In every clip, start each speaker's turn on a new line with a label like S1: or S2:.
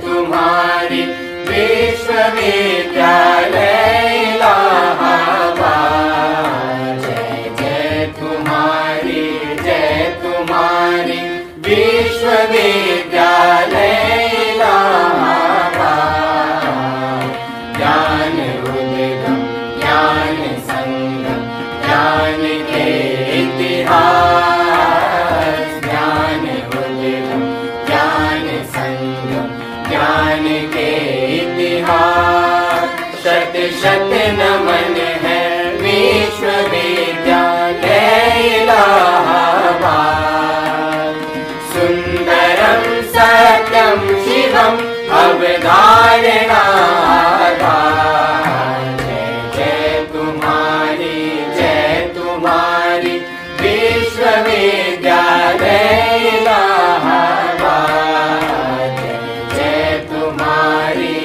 S1: तुम्हारी विश्वविद्यालय इलाहाबाद। जय तुम्हारी विश्वविद्यालय इलाहाबाद। ज्ञान उद्गम ज्ञान संगम ज्ञान के इतिहास। ज्ञान उद्गम ज्ञान संगम ज्ञान के इतिहास। शत शत नमन है विश्वविद्यालय इलाहाबाद। सुंदरम सत्यम शिवम अवधारणा। जय तुम्हारी विश्वविद्यालय इलाहाबाद। जय तुम्हारी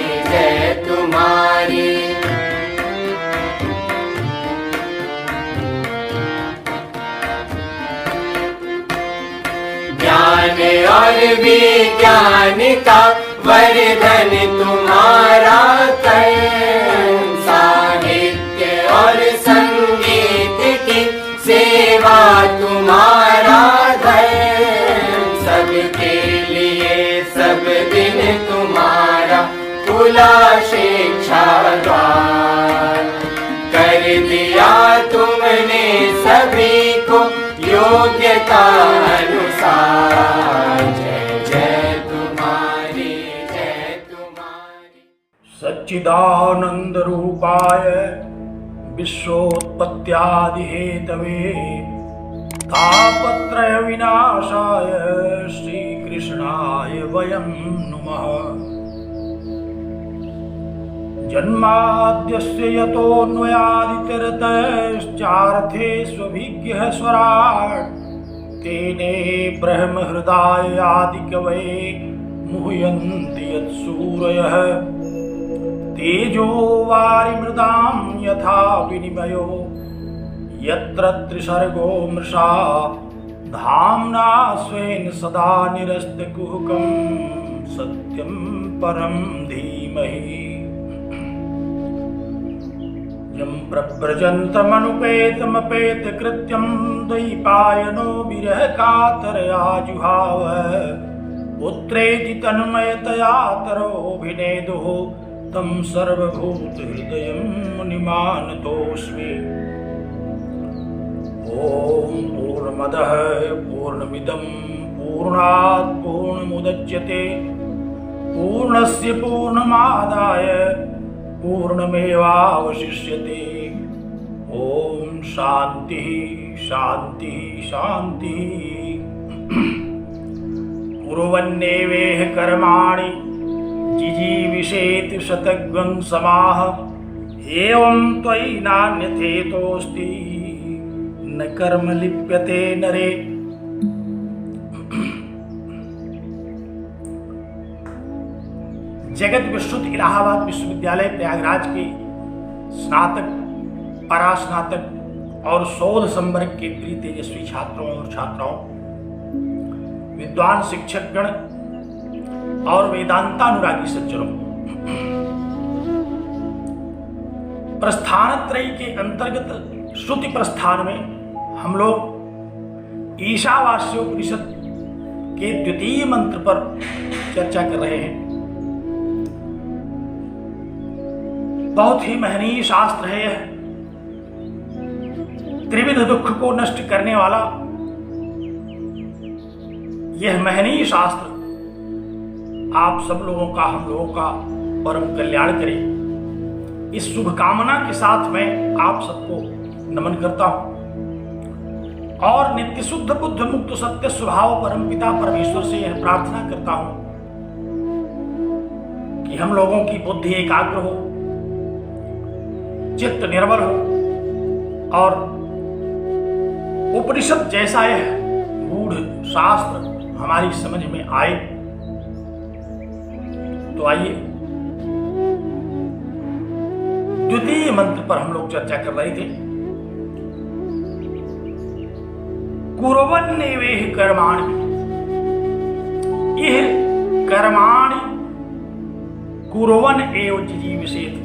S1: ज्ञान और विज्ञान का वर्धन तुम्हारा कर। साहित्य और संगीत की सेवा तुम्हारा धर्म। सबके लिए सब दिन तुम्हारा खुला शिक्षा द्वार। कर दिया तुमने सभी को योग्यता अनुसार। जय तुम्हारी
S2: सच्चिदानंद रूपाय विश्वोत्पत्त्यादि हेतवे तापत्रय विनाशाय श्री कृष्णाय वयं नुमः। जन्माद्यस्य यतोऽन्वयादितरतश्चार्थेष्वभिज्ञः स्वराट्। तेने ब्रह्महृदाय आदिकवये मुह्यन्ति यत्सूरयः। तेजो वारिमृदां यथा विनिमयो यत्र त्रिसर्गो मृषा। धाम्ना स्वेन सदा निरस्तकुहकं सत्यं परं धीमहि। यं प्रव्रजन्तमनुपेतमपेतकृत्यं द्वैपायनो विरहकातरया जुहाव। पुत्रेति तन्मयतया तरोभिनेदुः तं सर्वभूतहृदयं मुनिमानतोऽस्मि। ॐ पूर्णमदः पूर्णमिदं पूर्णात् पूर्णमुदच्यते पूर्णस्य पूर्णमादाय पूर्णमेवावशिष्यते। ओम शांति शांति शांति। कुर्वन्नेवेह कर्माणि जिजीविषेत शतग्वं समाह। एवं त्वयि नान्यथेतोऽस्ति न कर्म लिप्यते नरे। जगत विश्रुत इलाहाबाद विश्वविद्यालय प्रयागराज के स्नातक परास्नातक और शोध संवर्ग के प्रिय तेजस्वी छात्रों और छात्राओं, विद्वान शिक्षकगण और वेदांतानुरागी सज्जनों, प्रस्थानत्रयी के अंतर्गत श्रुति प्रस्थान में हम लोग ईशावास्योपनिषद के द्वितीय मंत्र पर चर्चा कर रहे हैं। बहुत ही महनीय शास्त्र है यह। त्रिविध दुख को नष्ट करने वाला यह महनीय शास्त्र आप सब लोगों का, हम लोगों का परम कल्याण करे। इस शुभ कामना के साथ मैं आप सबको नमन करता हूं और नित्य शुद्ध बुद्ध मुक्त सत्य स्वभाव परम पिता परमेश्वर से यह प्रार्थना करता हूं कि हम लोगों की बुद्धि एकाग्र हो, चित्त निर्मल हो और उपनिषद जैसा यह गूढ़ शास्त्र हमारी समझ में आए। तो आइए द्वितीय मंत्र पर हम लोग चर्चा कर रहे थे। कुर्वन्नेवेह कर्माणि। यह कर्माणि कुर्वन् एव जिजीविषेत्।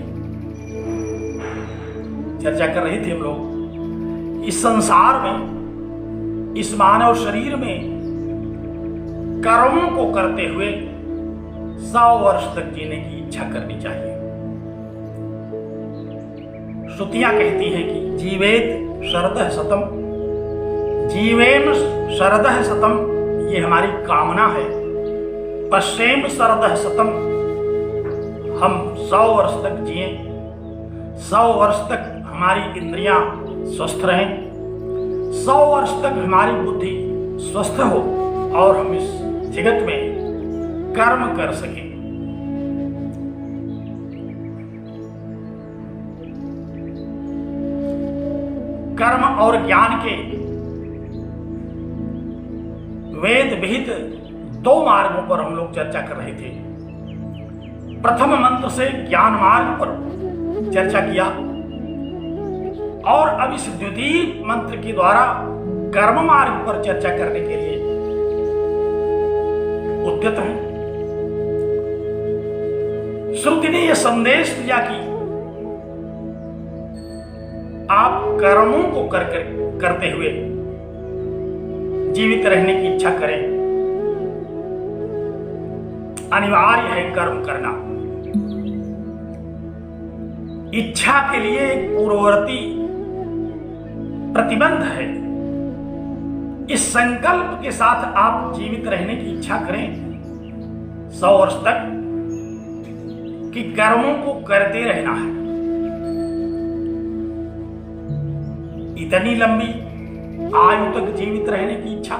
S2: चर्चा कर रहे थे हम लोग, इस संसार में, इस मानव शरीर में कर्मों को करते हुए 100 वर्ष तक जीने की इच्छा करनी चाहिए। श्रुतियां कहती हैं कि जीवेत शरदः शतम्, जीवेम शरदः शतम्, ये हमारी कामना है। पश्येम शरदः शतम्, हम 100 वर्ष तक जिए, 100 वर्ष तक हमारी इंद्रियां स्वस्थ रहें, 100 वर्ष तक हमारी बुद्धि स्वस्थ हो और हम इस जगत में कर्म कर सकें। कर्म और ज्ञान के वेद विहित 2 मार्गों पर हम लोग चर्चा कर रहे थे। प्रथम मंत्र से ज्ञान मार्ग पर चर्चा किया और अब इस द्वितीय मंत्र के द्वारा कर्म मार्ग पर चर्चा करने के लिए उद्यत हैं। श्रुति ने यह संदेश दिया कि आप कर्मों को करते हुए जीवित रहने की इच्छा करें। अनिवार्य है कर्म करना। इच्छा के लिए एक पूर्ववर्ती प्रतिबंध है। इस संकल्प के साथ आप जीवित रहने की इच्छा करें 100 वर्ष तक कि कर्मों को करते रहना है। इतनी लंबी आयु तक जीवित रहने की इच्छा,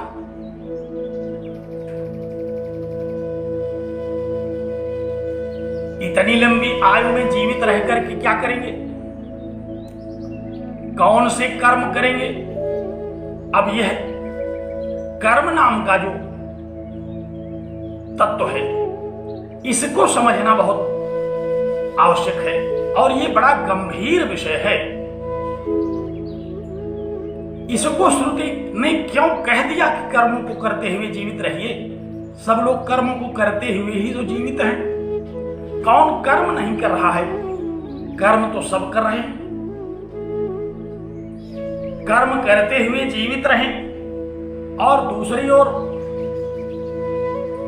S2: इतनी लंबी आयु में जीवित रहकर के क्या करेंगे? कौन से कर्म करेंगे? अब यह कर्म नाम का जो तत्व है, इसको समझना बहुत आवश्यक है और यह बड़ा गंभीर विषय है। इसको श्रुति ने क्यों कह दिया कि कर्मों को करते हुए जीवित रहिए? सब लोग कर्मों को करते हुए ही तो जीवित हैं। कौन कर्म नहीं कर रहा है? कर्म तो सब कर रहे हैं। कर्म करते हुए जीवित रहें। और दूसरी ओर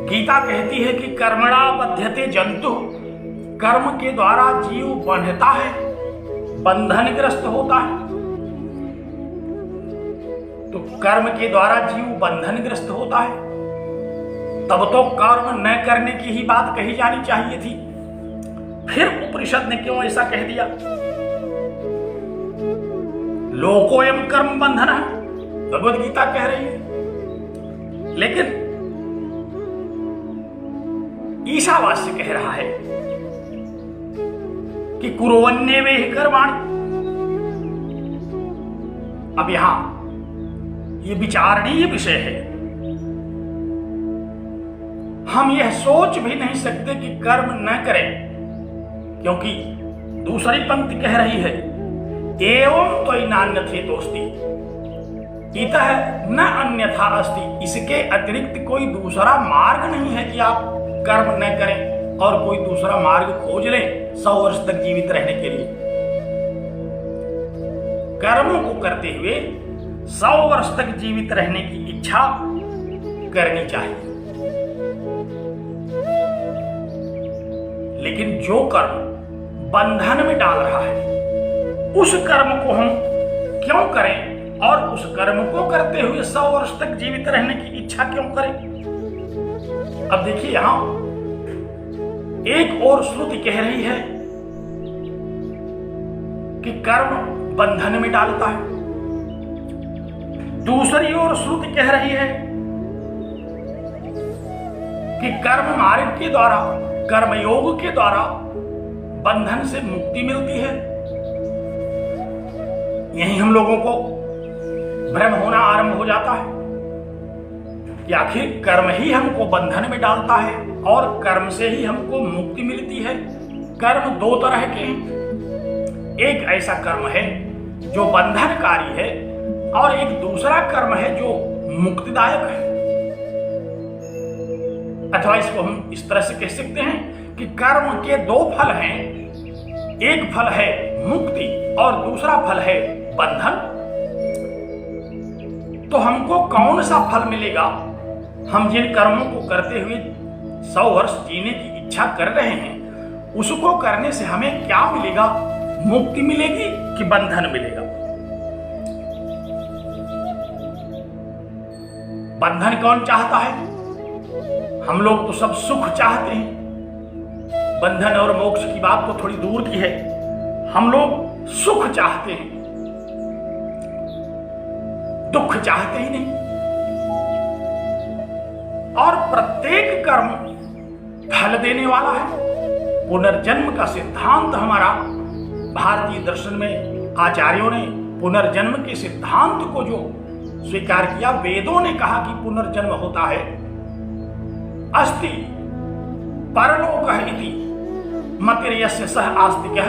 S2: गीता कहती है कि कर्मणा बध्यते जंतु, कर्म के द्वारा जीव बंधता है, बंधनग्रस्त होता है। तो कर्म के द्वारा जीव बंधनग्रस्त होता है, तब तो कर्म न करने की ही बात कही जानी चाहिए थी। फिर उपनिषद ने क्यों ऐसा कह दिया? लोकोयम कर्म बंधन है, भगवद गीता कह रही है। लेकिन ईशावास्य कह रहा है कि कुर्वन्नेवेह कर्माणि। अब यहां यह विचारणीय विषय है। हम यह सोच भी नहीं सकते कि कर्म न करें, क्योंकि दूसरी पंक्ति कह रही है एवं तो नान्यथेतोस्ति इतः न अन्यथा अस्ति। इसके अतिरिक्त कोई दूसरा मार्ग नहीं है कि आप कर्म न करें और कोई दूसरा मार्ग खोज लें 100 वर्ष तक जीवित रहने के लिए। कर्मों को करते हुए 100 वर्ष तक जीवित रहने की इच्छा करनी चाहिए। लेकिन जो कर्म बंधन में डाल रहा है, उस कर्म को हम क्यों करें और उस कर्म को करते हुए 100 वर्ष तक जीवित रहने की इच्छा क्यों करें? अब देखिए, यहां एक और श्रुति कह रही है कि कर्म बंधन में डालता है, दूसरी ओर श्रुति कह रही है कि कर्म मार्ग के द्वारा, कर्मयोग के द्वारा बंधन से मुक्ति मिलती है। यही हम लोगों को भ्रम होना आरंभ हो जाता है कि आखिर कर्म ही हमको बंधन में डालता है और कर्म से ही हमको मुक्ति मिलती है। कर्म 2 तरह के हैं। एक ऐसा कर्म है जो बंधनकारी है और एक दूसरा कर्म है जो मुक्तिदायक है। अथवा इसको हम इस तरह से कह सकते हैं कि कर्म के दो फल हैं, एक फल है मुक्ति और दूसरा फल है बंधन। तो हमको कौन सा फल मिलेगा? हम जिन कर्मों को करते हुए 100 वर्ष जीने की इच्छा कर रहे हैं, उसको करने से हमें क्या मिलेगा? मुक्ति मिलेगी कि बंधन मिलेगा? बंधन कौन चाहता है? हम लोग तो सब सुख चाहते हैं। बंधन और मोक्ष की बात तो थोड़ी दूर की है, हम लोग सुख चाहते हैं, दुख चाहते ही नहीं। और प्रत्येक कर्म फल देने वाला है। पुनर्जन्म का सिद्धांत हमारा भारतीय दर्शन में आचार्यों ने पुनर्जन्म के सिद्धांत को जो स्वीकार किया, वेदों ने कहा कि पुनर्जन्म होता है। अस्ति परलोकः इति मतिर्यस्य सः आस्तिकः।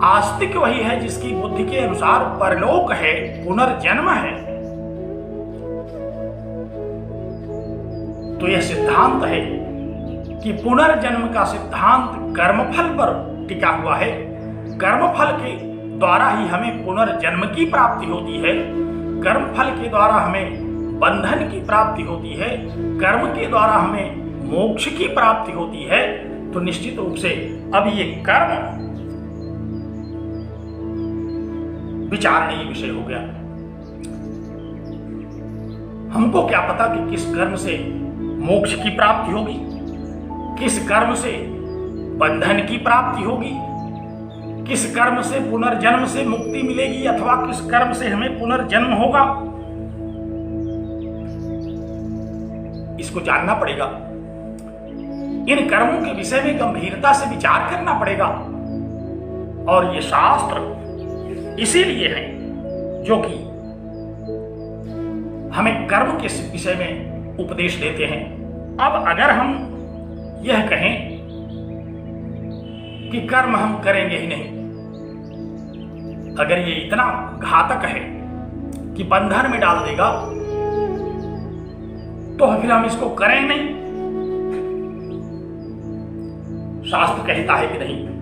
S2: आस्तिक वही है जिसकी बुद्धि के अनुसार परलोक है, पुनर्जन्म है। तो यह सिद्धांत है कि पुनर्जन्म का सिद्धांत कर्मफल पर टिका हुआ है। कर्मफल के द्वारा ही हमें पुनर्जन्म की प्राप्ति होती है, कर्मफल के द्वारा हमें बंधन की प्राप्ति होती है, कर्म के द्वारा हमें मोक्ष की प्राप्ति होती है। तो निश्चित रूप से अब ये कर्म विचारणीय विषय हो गया। हमको क्या पता कि किस कर्म से मोक्ष की प्राप्ति होगी, किस कर्म से बंधन की प्राप्ति होगी, किस कर्म से पुनर्जन्म से मुक्ति मिलेगी, अथवा किस कर्म से हमें पुनर्जन्म होगा। इसको जानना पड़ेगा। इन कर्मों के विषय में गंभीरता से विचार करना पड़ेगा। और ये शास्त्र इसीलिए है जो कि हमें कर्म के विषय में उपदेश देते हैं। अब अगर हम यह कहें कि कर्म हम करेंगे ही नहीं, अगर ये इतना घातक है कि बंधन में डाल देगा, तो फिर हम इसको करें नहीं। शास्त्र कहता है कि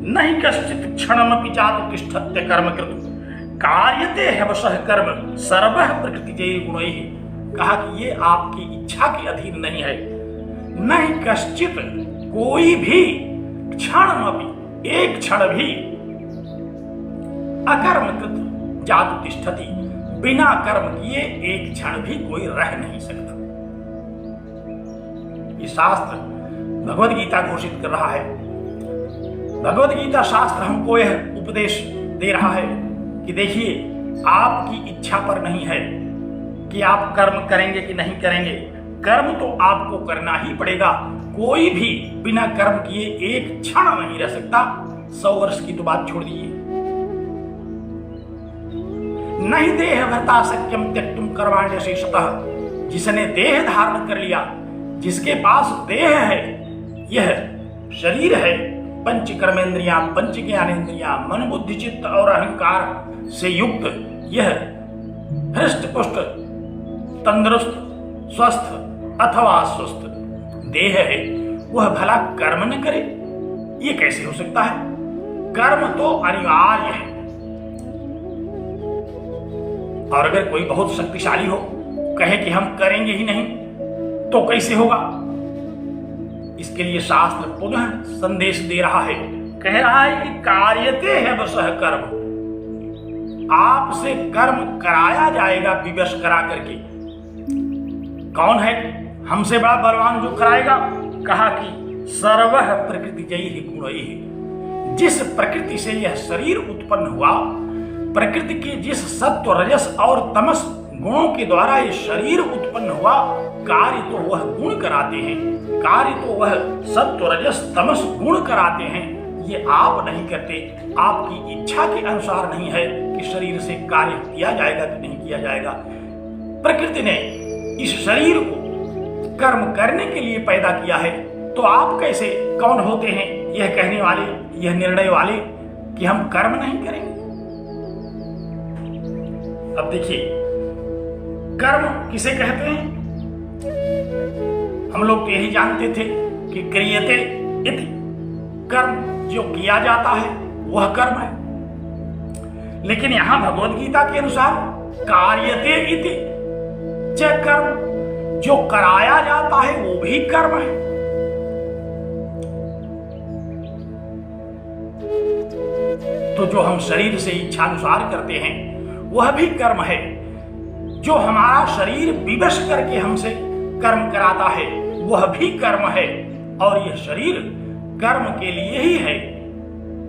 S2: नहीं कश्चित् क्षणमपि जातु तिष्ठत्य कर्मकृत् कार्यते ह्यवशः कर्म सर्वः प्रकृतिजैः गुणैः। कहा कि ये आपकी इच्छा के अधीन नहीं है। नहीं कश्चित, कोई भी, क्षणमपि, एक क्षण भी, अकर्मकृत जातु तिष्ठति, बिना कर्म किए एक क्षण भी कोई रह नहीं सकता। ये शास्त्र भगवद गीता घोषित कर रहा है। भगवद गीता शास्त्र हमको यह उपदेश दे रहा है कि देखिए, आपकी इच्छा पर नहीं है कि आप कर्म करेंगे कि नहीं करेंगे। कर्म तो आपको करना ही पड़ेगा। कोई भी बिना कर्म किए एक क्षण नहीं रह सकता। 100 वर्ष की तो बात छोड़ दीजिए। नहीं देह भर्ता शक्यम त्यक्तुम कर्माण्य शेषतः। जिसने देह धारण कर लिया, जिसके पास देह है, यह शरीर है, पंच कर्मेंद्रियां, पंच ज्ञानेन्द्रियां, मन बुद्धि चित्त और अहंकार से युक्त यह हृष्ट पुष्ट तंदुरुस्त स्वस्थ अथवा अस्वस्थ देह है, वह भला कर्म न करे? ये कैसे हो सकता है? कर्म तो अनिवार्य है। और अगर कोई बहुत शक्तिशाली हो, कहे कि हम करेंगे ही नहीं, तो कैसे होगा? इसके लिए शास्त्र पुनः संदेश दे रहा है। कह रहा है कि कार्यते ह्यवशः कर्म, आपसे कर्म कराया जाएगा विवश करा करके। कौन है हमसे बड़ा बलवान जो कराएगा? कहा कि सर्वः प्रकृतिजैः गुणैः। जिस प्रकृति से यह शरीर उत्पन्न हुआ, प्रकृति के जिस सत्व रजस और तमस गुणों के द्वारा ये शरीर उत्पन्न हुआ, कार्य तो वह गुण कराते हैं, कार्य तो वह सत्व रजस तमस गुण कराते हैं। ये आप नहीं करते। आपकी इच्छा के अनुसार नहीं है कि शरीर से कार्य किया जाएगा कि नहीं किया जाएगा। प्रकृति ने इस शरीर को कर्म करने के लिए पैदा किया है, तो आप कैसे, कौन होते हैं यह कहने वाले, यह निर्णय वाले कि हम कर्म नहीं करेंगे? अब देखिए, कर्म किसे कहते हैं? हम लोग तो यही जानते थे कि क्रियते इति, कर्म जो किया जाता है वह कर्म है। लेकिन यहां भगवद गीता के अनुसार कार्यते इति च कर्म, जो कराया जाता है वो भी कर्म है। तो जो हम शरीर से इच्छानुसार करते हैं वह भी कर्म है। जो हमारा शरीर विवश करके हमसे कर्म कराता है वह भी कर्म है। और यह शरीर कर्म के लिए ही है।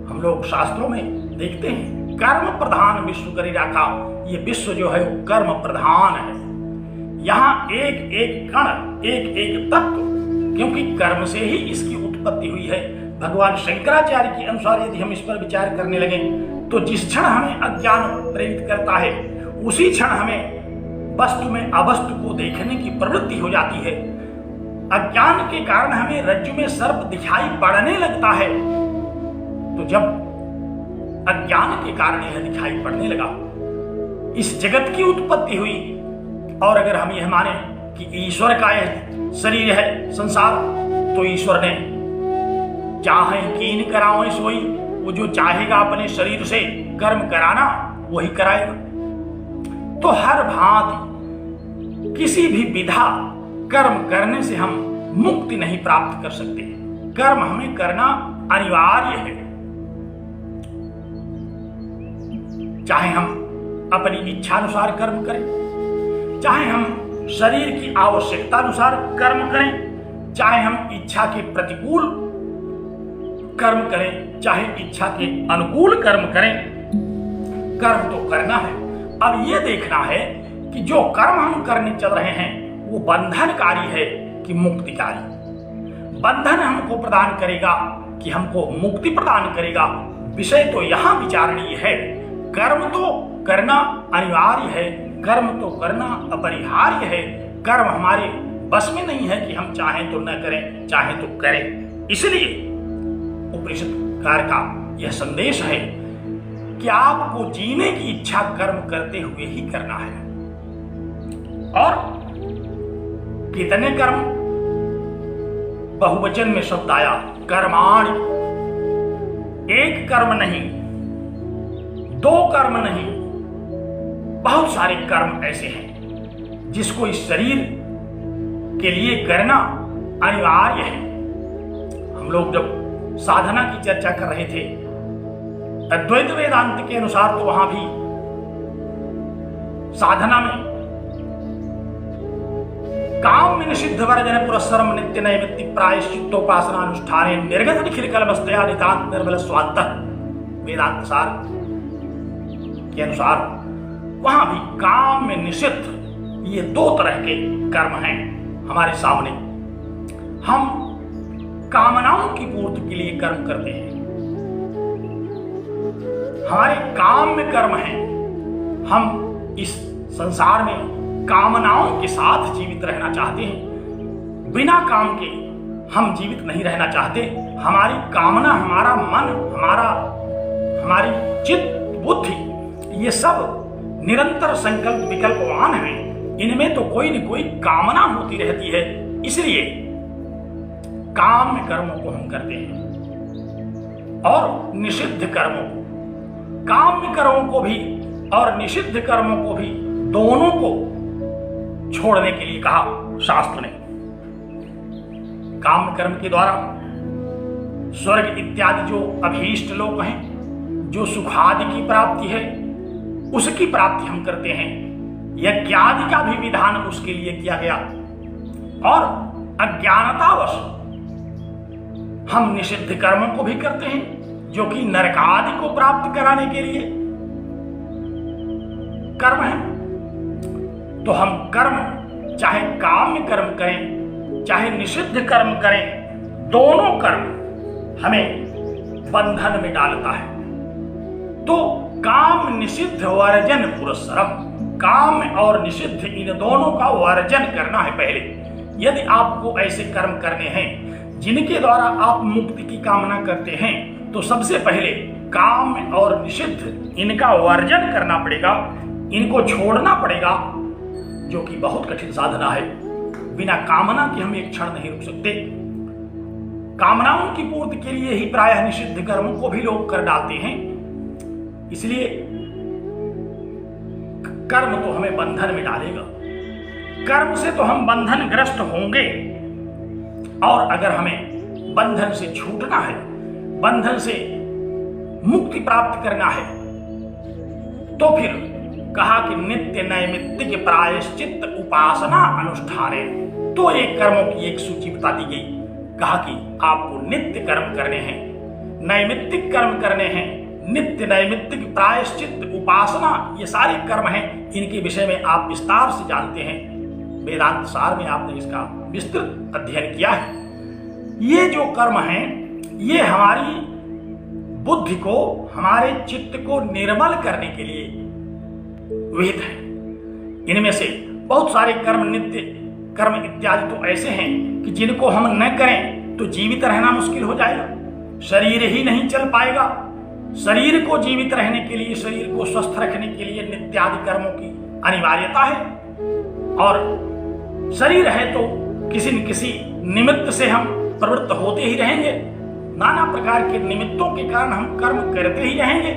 S2: हम लोग शास्त्रों में देखते हैं कर्म प्रधान विश्व करी राखा। ये विश्व जो है वो कर्म प्रधान है। यहाँ एक एक कण, एक एक तत्व, क्योंकि कर्म से ही इसकी उत्पत्ति हुई है। भगवान शंकराचार्य के अनुसार यदि हम इस पर विचार करने लगे तो जिस क्षण हमें अज्ञान प्रेरित करता है उसी क्षण हमें वस्तु में अवस्तु को देखने की प्रवृत्ति हो जाती है। अज्ञान के कारण हमें रज्जु में सर्प दिखाई पड़ने लगता है। तो जब अज्ञान के कारण यह दिखाई पड़ने लगा, इस जगत की उत्पत्ति हुई। और अगर हम यह माने कि ईश्वर का यह शरीर है संसार, तो ईश्वर ने चाहे कीन करावे सोई, वो जो चाहेगा अपने शरीर से कर्म कराना वही कराएगा। तो हर भांति किसी भी विधा कर्म करने से हम मुक्ति नहीं प्राप्त कर सकते। कर्म हमें करना अनिवार्य है। चाहे हम अपनी इच्छानुसार कर्म करें, चाहे हम शरीर की आवश्यकता अनुसार कर्म करें, चाहे हम इच्छा के प्रतिकूल कर्म करें, चाहे इच्छा के अनुकूल कर्म करें, कर्म तो करना है। अब यह देखना है कि जो कर्म हम करने चल रहे हैं वो बंधनकारी है कि मुक्तिकारी। बंधन हमको प्रदान करेगा कि हमको मुक्ति प्रदान करेगा, विषय तो यहां विचारणीय है। कर्म तो करना अनिवार्य है, कर्म तो करना अपरिहार्य है। कर्म हमारे बस में नहीं है कि हम चाहें तो न करें, चाहें तो करें। इसलिए उपनिषदकार का यह संदेश है कि आपको जीने की इच्छा कर्म करते हुए ही करना है। और कितने कर्म, बहुवचन में शब्द आया कर्माणि। एक कर्म नहीं, दो कर्म नहीं, बहुत सारे कर्म ऐसे हैं जिसको इस शरीर के लिए करना अनिवार्य है। हम लोग जब साधना की चर्चा कर रहे थे अद्वैत वेदांत के अनुसार, तो वहां भी साधना में काम में निषिद्ध वर्जन पुरस्सरम नित्य नैमित्ति प्रायश्चित्तोपासना अनुष्ठाने निर्गत निखिल कलमस्तया नितांत निर्बल स्वांत, वेदांत सार के अनुसार वहां भी काम में निषिद्ध ये दो तरह के कर्म हैं हमारे सामने। हम कामनाओं की पूर्ति के लिए कर्म करते हैं, हमारे काम में कर्म है। हम इस संसार में कामनाओं के साथ जीवित रहना चाहते हैं, बिना काम के हम जीवित नहीं रहना चाहते। हमारी कामना, हमारा मन, हमारी चित्त, बुद्धि, ये सब निरंतर संकल्प विकल्पवान हैं। इनमें तो कोई न कोई कामना होती रहती है। इसलिए काम में कर्मों को हम करते हैं और निषिद्ध कर्मों को, काम में कर्मों को भी और निषिद्ध कर्मों को भी, दोनों को छोड़ने के लिए कहा शास्त्र ने। काम कर्म के द्वारा स्वर्ग इत्यादि जो अभीष्ट लोक हैं, जो सुखादि की प्राप्ति है, उसकी प्राप्ति हम करते हैं। यज्ञादि का भी विधान उसके लिए किया गया। और अज्ञानतावश हम निषिद्ध कर्मों को भी करते हैं, जो कि नरकादि को प्राप्त कराने के लिए कर्म है। तो हम कर्म चाहे काम में कर्म करें, चाहे निषिद्ध कर्म करें, दोनों कर्म हमें बंधन में डालता है। तो काम निषिद्ध वर्जन पुरस्सरम, काम और निषिद्ध इन दोनों का वर्जन करना है पहले। यदि आपको ऐसे कर्म करने हैं जिनके द्वारा आप मुक्ति की कामना करते हैं, तो सबसे पहले काम और निषिद्ध इनका वर्जन करना पड़ेगा, इनको छोड़ना पड़ेगा, जो कि बहुत कठिन साधना है। बिना कामना के हम एक क्षण नहीं रुक सकते। कामनाओं की पूर्ति के लिए ही प्रायः निषिद्ध कर्मों को भी लोग कर डालते हैं। इसलिए कर्म तो हमें बंधन में डालेगा, कर्म से तो हम बंधन ग्रस्त होंगे। और अगर हमें बंधन से छूटना है, बंधन से मुक्ति प्राप्त करना है, तो फिर कहा कि नित्य नैमित्तिक प्रायश्चित उपासना अनुष्ठाने। तो एक कर्मों की एक सूची बता दी गई। कहा कि आपको नित्य कर्म करने हैं, नैमित्तिक कर्म करने हैं। नित्य नैमित्तिक प्रायश्चित उपासना, ये सारे कर्म हैं। इनके विषय में आप विस्तार से जानते हैं। वेदांत सार में आपने इसका विस्तृत अध्ययन किया है। ये जो कर्म हैं, ये हमारी बुद्धि को, हमारे चित्त को निर्मल करने के लिए विहित है। इनमें से बहुत सारे कर्म, नित्य कर्म इत्यादि तो ऐसे हैं कि जिनको हम न करें तो जीवित रहना मुश्किल हो जाएगा, शरीर ही नहीं चल पाएगा। शरीर को जीवित रहने के लिए, शरीर को स्वस्थ रखने के लिए नित्यादि कर्मों की अनिवार्यता है। और शरीर है तो किसी न किसी निमित्त से हम प्रवृत्त होते ही रहेंगे, नाना प्रकार के निमित्तों के कारण हम कर्म करते ही रहेंगे।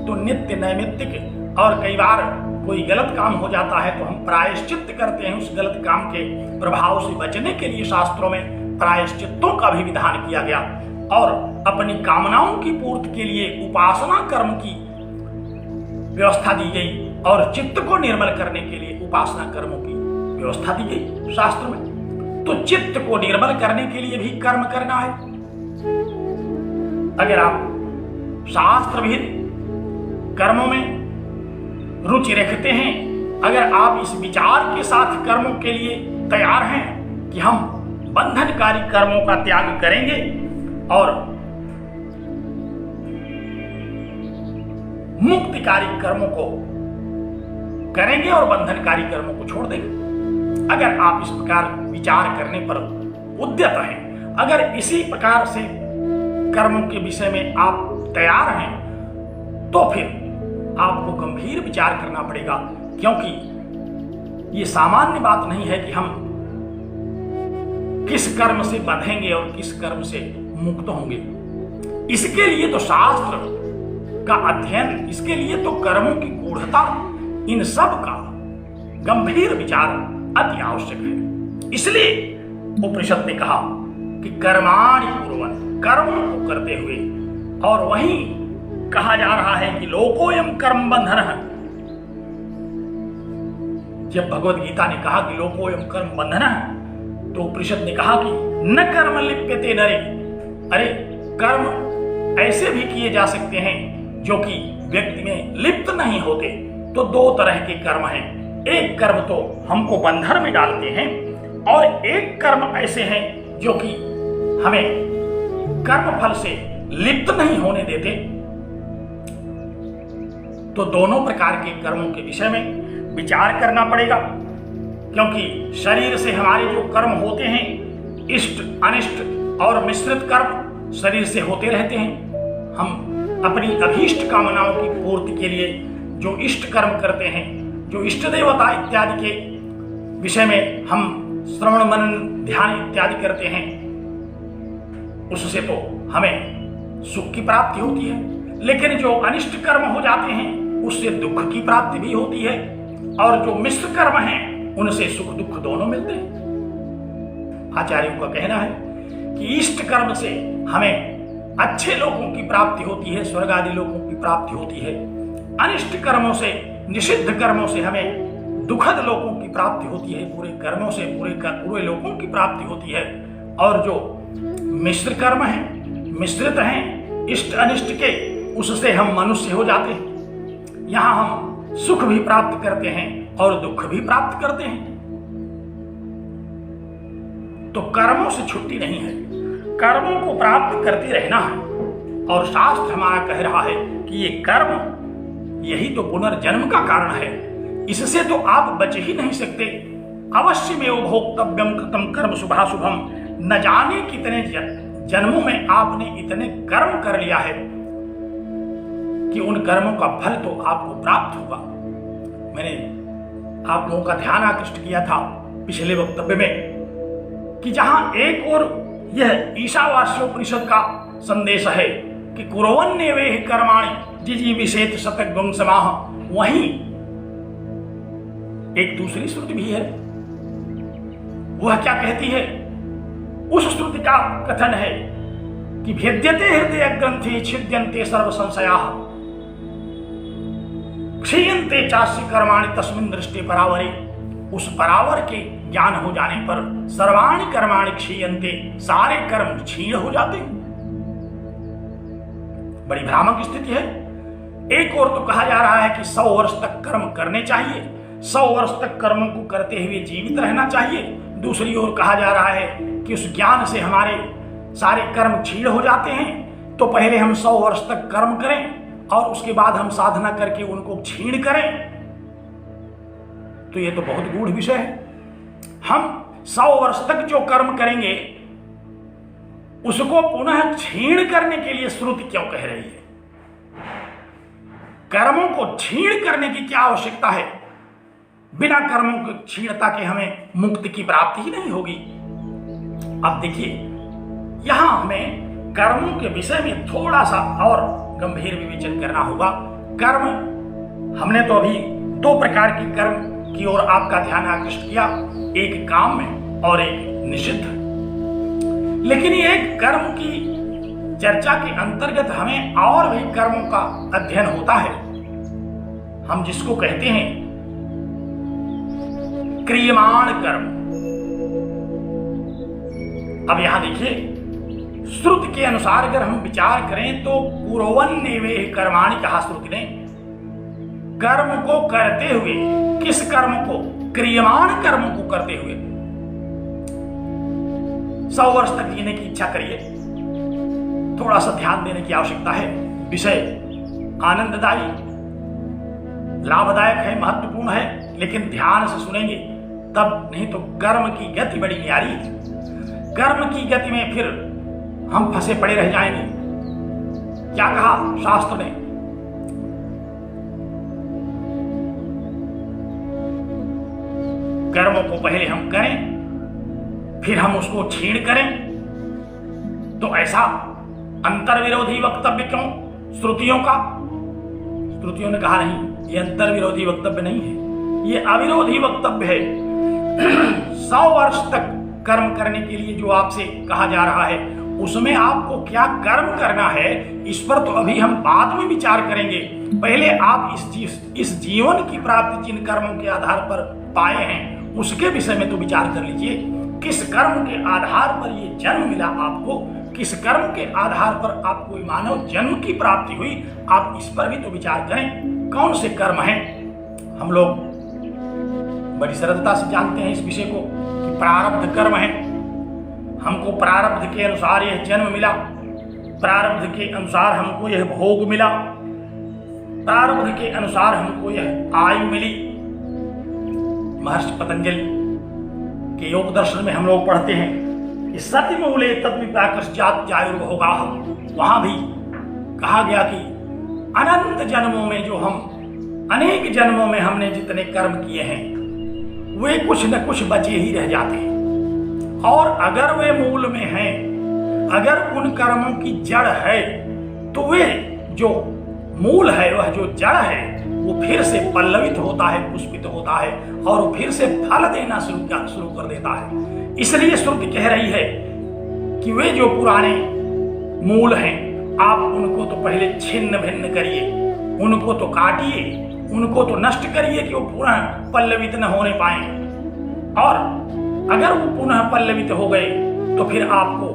S2: तो नित्य नैमित्तिक, और कई बार कोई गलत काम हो जाता है तो हम प्रायश्चित करते हैं। उस गलत काम के प्रभाव से बचने के लिए शास्त्रों में प्रायश्चित्तों का भी विधान किया गया। और अपनी कामनाओं की पूर्ति के लिए उपासना कर्म की व्यवस्था दी गई, और चित्त को निर्मल करने के लिए उपासना कर्मों की व्यवस्था दी गई शास्त्र में। तो चित्त को निर्मल करने के लिए भी कर्म करना है। अगर आप शास्त्र विहित कर्मों में रुचि रखते हैं, अगर आप इस विचार के साथ कर्मों के लिए तैयार हैं कि हम बंधनकारी कर्मों का त्याग करेंगे और मुक्तिकारी कर्मों को करेंगे और बंधनकारी कर्मों को छोड़ देंगे, अगर आप इस प्रकार विचार करने पर उद्यत हैं, अगर इसी प्रकार से कर्मों के विषय में आप तैयार हैं, तो फिर आपको गंभीर विचार करना पड़ेगा। क्योंकि ये सामान्य बात नहीं है कि हम किस कर्म से बंधेंगे और किस कर्म से मुक्त होंगे। इसके लिए तो शास्त्र का अध्ययन, इसके लिए तो कर्मों की गूढ़ता, इन सब का गंभीर विचार अति आवश्यक है। इसलिए उपनिषद ने कहा कि कर्माणि कुर्वन्, कर्मों को करते हुए। और वहीं कहा जा रहा है कि लोकोयम कर्म बंधनः। जब भगवद गीता ने कहा कि लोकोयम कर्म बंधनः, तो उपनिषद ने कहा कि न कर्म लिप्यते नरे। अरे कर्म ऐसे भी किए जा सकते हैं जो कि व्यक्ति में लिप्त नहीं होते। तो दो तरह के कर्म हैं, एक कर्म तो हमको बंधन में डालते हैं, और एक कर्म ऐसे हैं जो कि हमें कर्म फल से लिप्त नहीं होने देते। तो दोनों प्रकार के कर्मों के विषय में विचार करना पड़ेगा। क्योंकि शरीर से हमारे जो कर्म होते हैं, इष्ट अनिष्ट और मिश्रित कर्म शरीर से होते रहते हैं। हम अपनी अभीष्ट कामनाओं की पूर्ति के लिए जो इष्ट कर्म करते हैं, जो इष्ट देवता इत्यादि के विषय में हम श्रवण मनन ध्यान इत्यादि करते हैं, उससे तो हमें सुख की प्राप्ति होती है। लेकिन जो अनिष्ट कर्म हो जाते हैं, उससे दुख की प्राप्ति भी होती है। और जो मिश्र कर्म हैं, उनसे सुख दुख दोनों मिलते हैं। आचार्यों का कहना है कि इष्ट कर्म से हमें अच्छे लोगों की प्राप्ति होती है, स्वर्ग आदि लोगों की प्राप्ति होती है। अनिष्ट कर्मों से, निषिद्ध कर्मों से हमें दुखद लोगों की प्राप्ति होती है, बुरे कर्मों से बुरे लोगों की प्राप्ति होती है। और जो मिश्र कर्म हैं, मिश्रित हैं इष्ट अनिष्ट के, उससे हम मनुष्य हो जाते हैं। यहां हम सुख भी प्राप्त करते हैं और दुख भी प्राप्त करते हैं। तो कर्मों से छुट्टी नहीं है, कर्मों को प्राप्त करते रहना है। और शास्त्र हमारा कह रहा है कि ये कर्म, यही तो पुनर्जन्म का कारण है, इससे तो आप बच ही नहीं सकते। अवश्य में भोक्तव्यम कृतम कर्म शुभाशुभम। न जाने कितने जन्मों में आपने इतने कर्म कर लिया है कि उन कर्मों का फल तो आपको प्राप्त होगा। मैंने आप लोगों का ध्यान आकृष्ट किया था पिछले वक्तव्य में कि जहां एक और यह ईशावास्योपनिषद का संदेश है कि कुर्वन्नेवे कर्माणि जिजीविषेत शतकं समाह, वहीं एक दूसरी श्रुति भी है। वह क्या कहती है? उस श्रुति का कथन है कि भेद्यते हृदय ग्रंथि छिद्यन्ते सर्व संशयाः क्षीयन्ते चास्य कर्माणि तस्मिन् दृष्टि परावरे। उस परावर के ज्ञान हो जाने पर सर्वाणि कर्माणि क्षीयन्ते, सारे कर्म क्षीण हो जाते हैं। बड़ी भ्रामक स्थिति है। एक और तो कहा जा रहा है कि 100 वर्ष तक कर्म करने चाहिए, 100 वर्ष तक कर्मों को करते हुए जीवित रहना चाहिए। दूसरी ओर कहा जा रहा है कि उस ज्ञान से हमारे सारे कर्म क्षीण हो जाते हैं, तो पहले हम 100 वर्ष तक कर्म करें और उसके बाद हम साधना करके उनको क्षीण करें। तो ये तो बहुत गूढ़ विषय है। हम 100 वर्ष तक जो कर्म करेंगे उसको पुनः क्षीण करने के लिए श्रुति क्यों कह रही है? कर्मों को क्षीण करने की क्या आवश्यकता है? बिना कर्मों की क्षीणता के हमें मुक्ति की प्राप्ति ही नहीं होगी। अब देखिए, यहां हमें कर्मों के विषय में थोड़ा सा और गंभीर विवेचन करना होगा। कर्म, हमने तो अभी 2 प्रकार के कर्म की ओर आपका ध्यान आकृष्ट किया, एक काम में और एक निषिद्ध। लेकिन ये एक कर्म की चर्चा के अंतर्गत हमें और भी कर्मों का अध्ययन होता है। हम जिसको कहते हैं क्रियमाण कर्म। अब यहां देखिए, श्रुति के अनुसार अगर हम विचार करें तो कुर्वन्नेवे कर्माणि कहा श्रुति ने। कर्म को करते हुए, किस कर्म को? क्रियमाण कर्म को करते हुए 100 वर्ष तक जीने की इच्छा करिए। थोड़ा सा ध्यान देने की आवश्यकता है। विषय आनंददायी, लाभदायक है, महत्वपूर्ण है, लेकिन ध्यान से सुनेंगे तब, नहीं तो कर्म की गति बड़ी न्यारी है। कर्म की गति में फिर हम फंसे पड़े रह जाएंगे। क्या कहा शास्त्र ने? कर्मों को पहले हम करें, फिर हम उसको छीण करें। तो ऐसा अंतर्विरोधी वक्तव्य क्यों श्रुतियों का? श्रुतियों ने कहा नहीं, ये अंतर्विरोधी वक्तव्य नहीं है, ये अविरोधी वक्तव्य है। 100 वर्ष तक कर्म करने के लिए जो आपसे कहा जा रहा है, उसमें आपको क्या कर्म करना है, इस पर तो अभी हम बाद में विचार करेंगे। पहले आप इस जीवन की प्राप्ति जिन कर्मों के आधार पर पाए हैं उसके विषय में तो विचार कर लीजिए। किस कर्म के आधार पर ये जन्म मिला आपको, किस कर्म के आधार पर आपको मानव जन्म की प्राप्ति हुई, आप इस पर भी तो विचार करें। कौन से कर्म हैं? हम लोग बड़ी सरलता से जानते हैं इस विषय को कि प्रारब्ध कर्म है। हमको प्रारब्ध के अनुसार यह जन्म मिला, प्रारब्ध के अनुसार हमको यह भोग मिला, प्रारब्ध के अनुसार हमको यह आयु मिली। महर्षि पतंजलि के योग दर्शन में हम लोग पढ़ते हैं कि सतिमूले तद्विपाकश्चात् जायुर्भोगाः। वहां भी कहा गया कि अनंत जन्मों में जो हम अनेक जन्मों में हमने जितने कर्म किए हैं वे कुछ न कुछ बचे ही रह जाते हैं। और अगर वे मूल में हैं, अगर उन कर्मों की जड़ है, तो वे जो मूल है, वह जो जड़ है, वो फिर से पल्लवित होता है, पुष्पित होता है और वो फिर से फल देना शुरू कर देता है। इसलिए श्रुति कह रही है कि वे जो पुराने मूल हैं, आप उनको तो पहले छिन्न भिन्न करिए, उनको तो काटिए, उनको तो नष्ट करिए कि वो पुनः पल्लवित न होने पाए। और अगर वो पुनः पल्लवित हो गए तो फिर आपको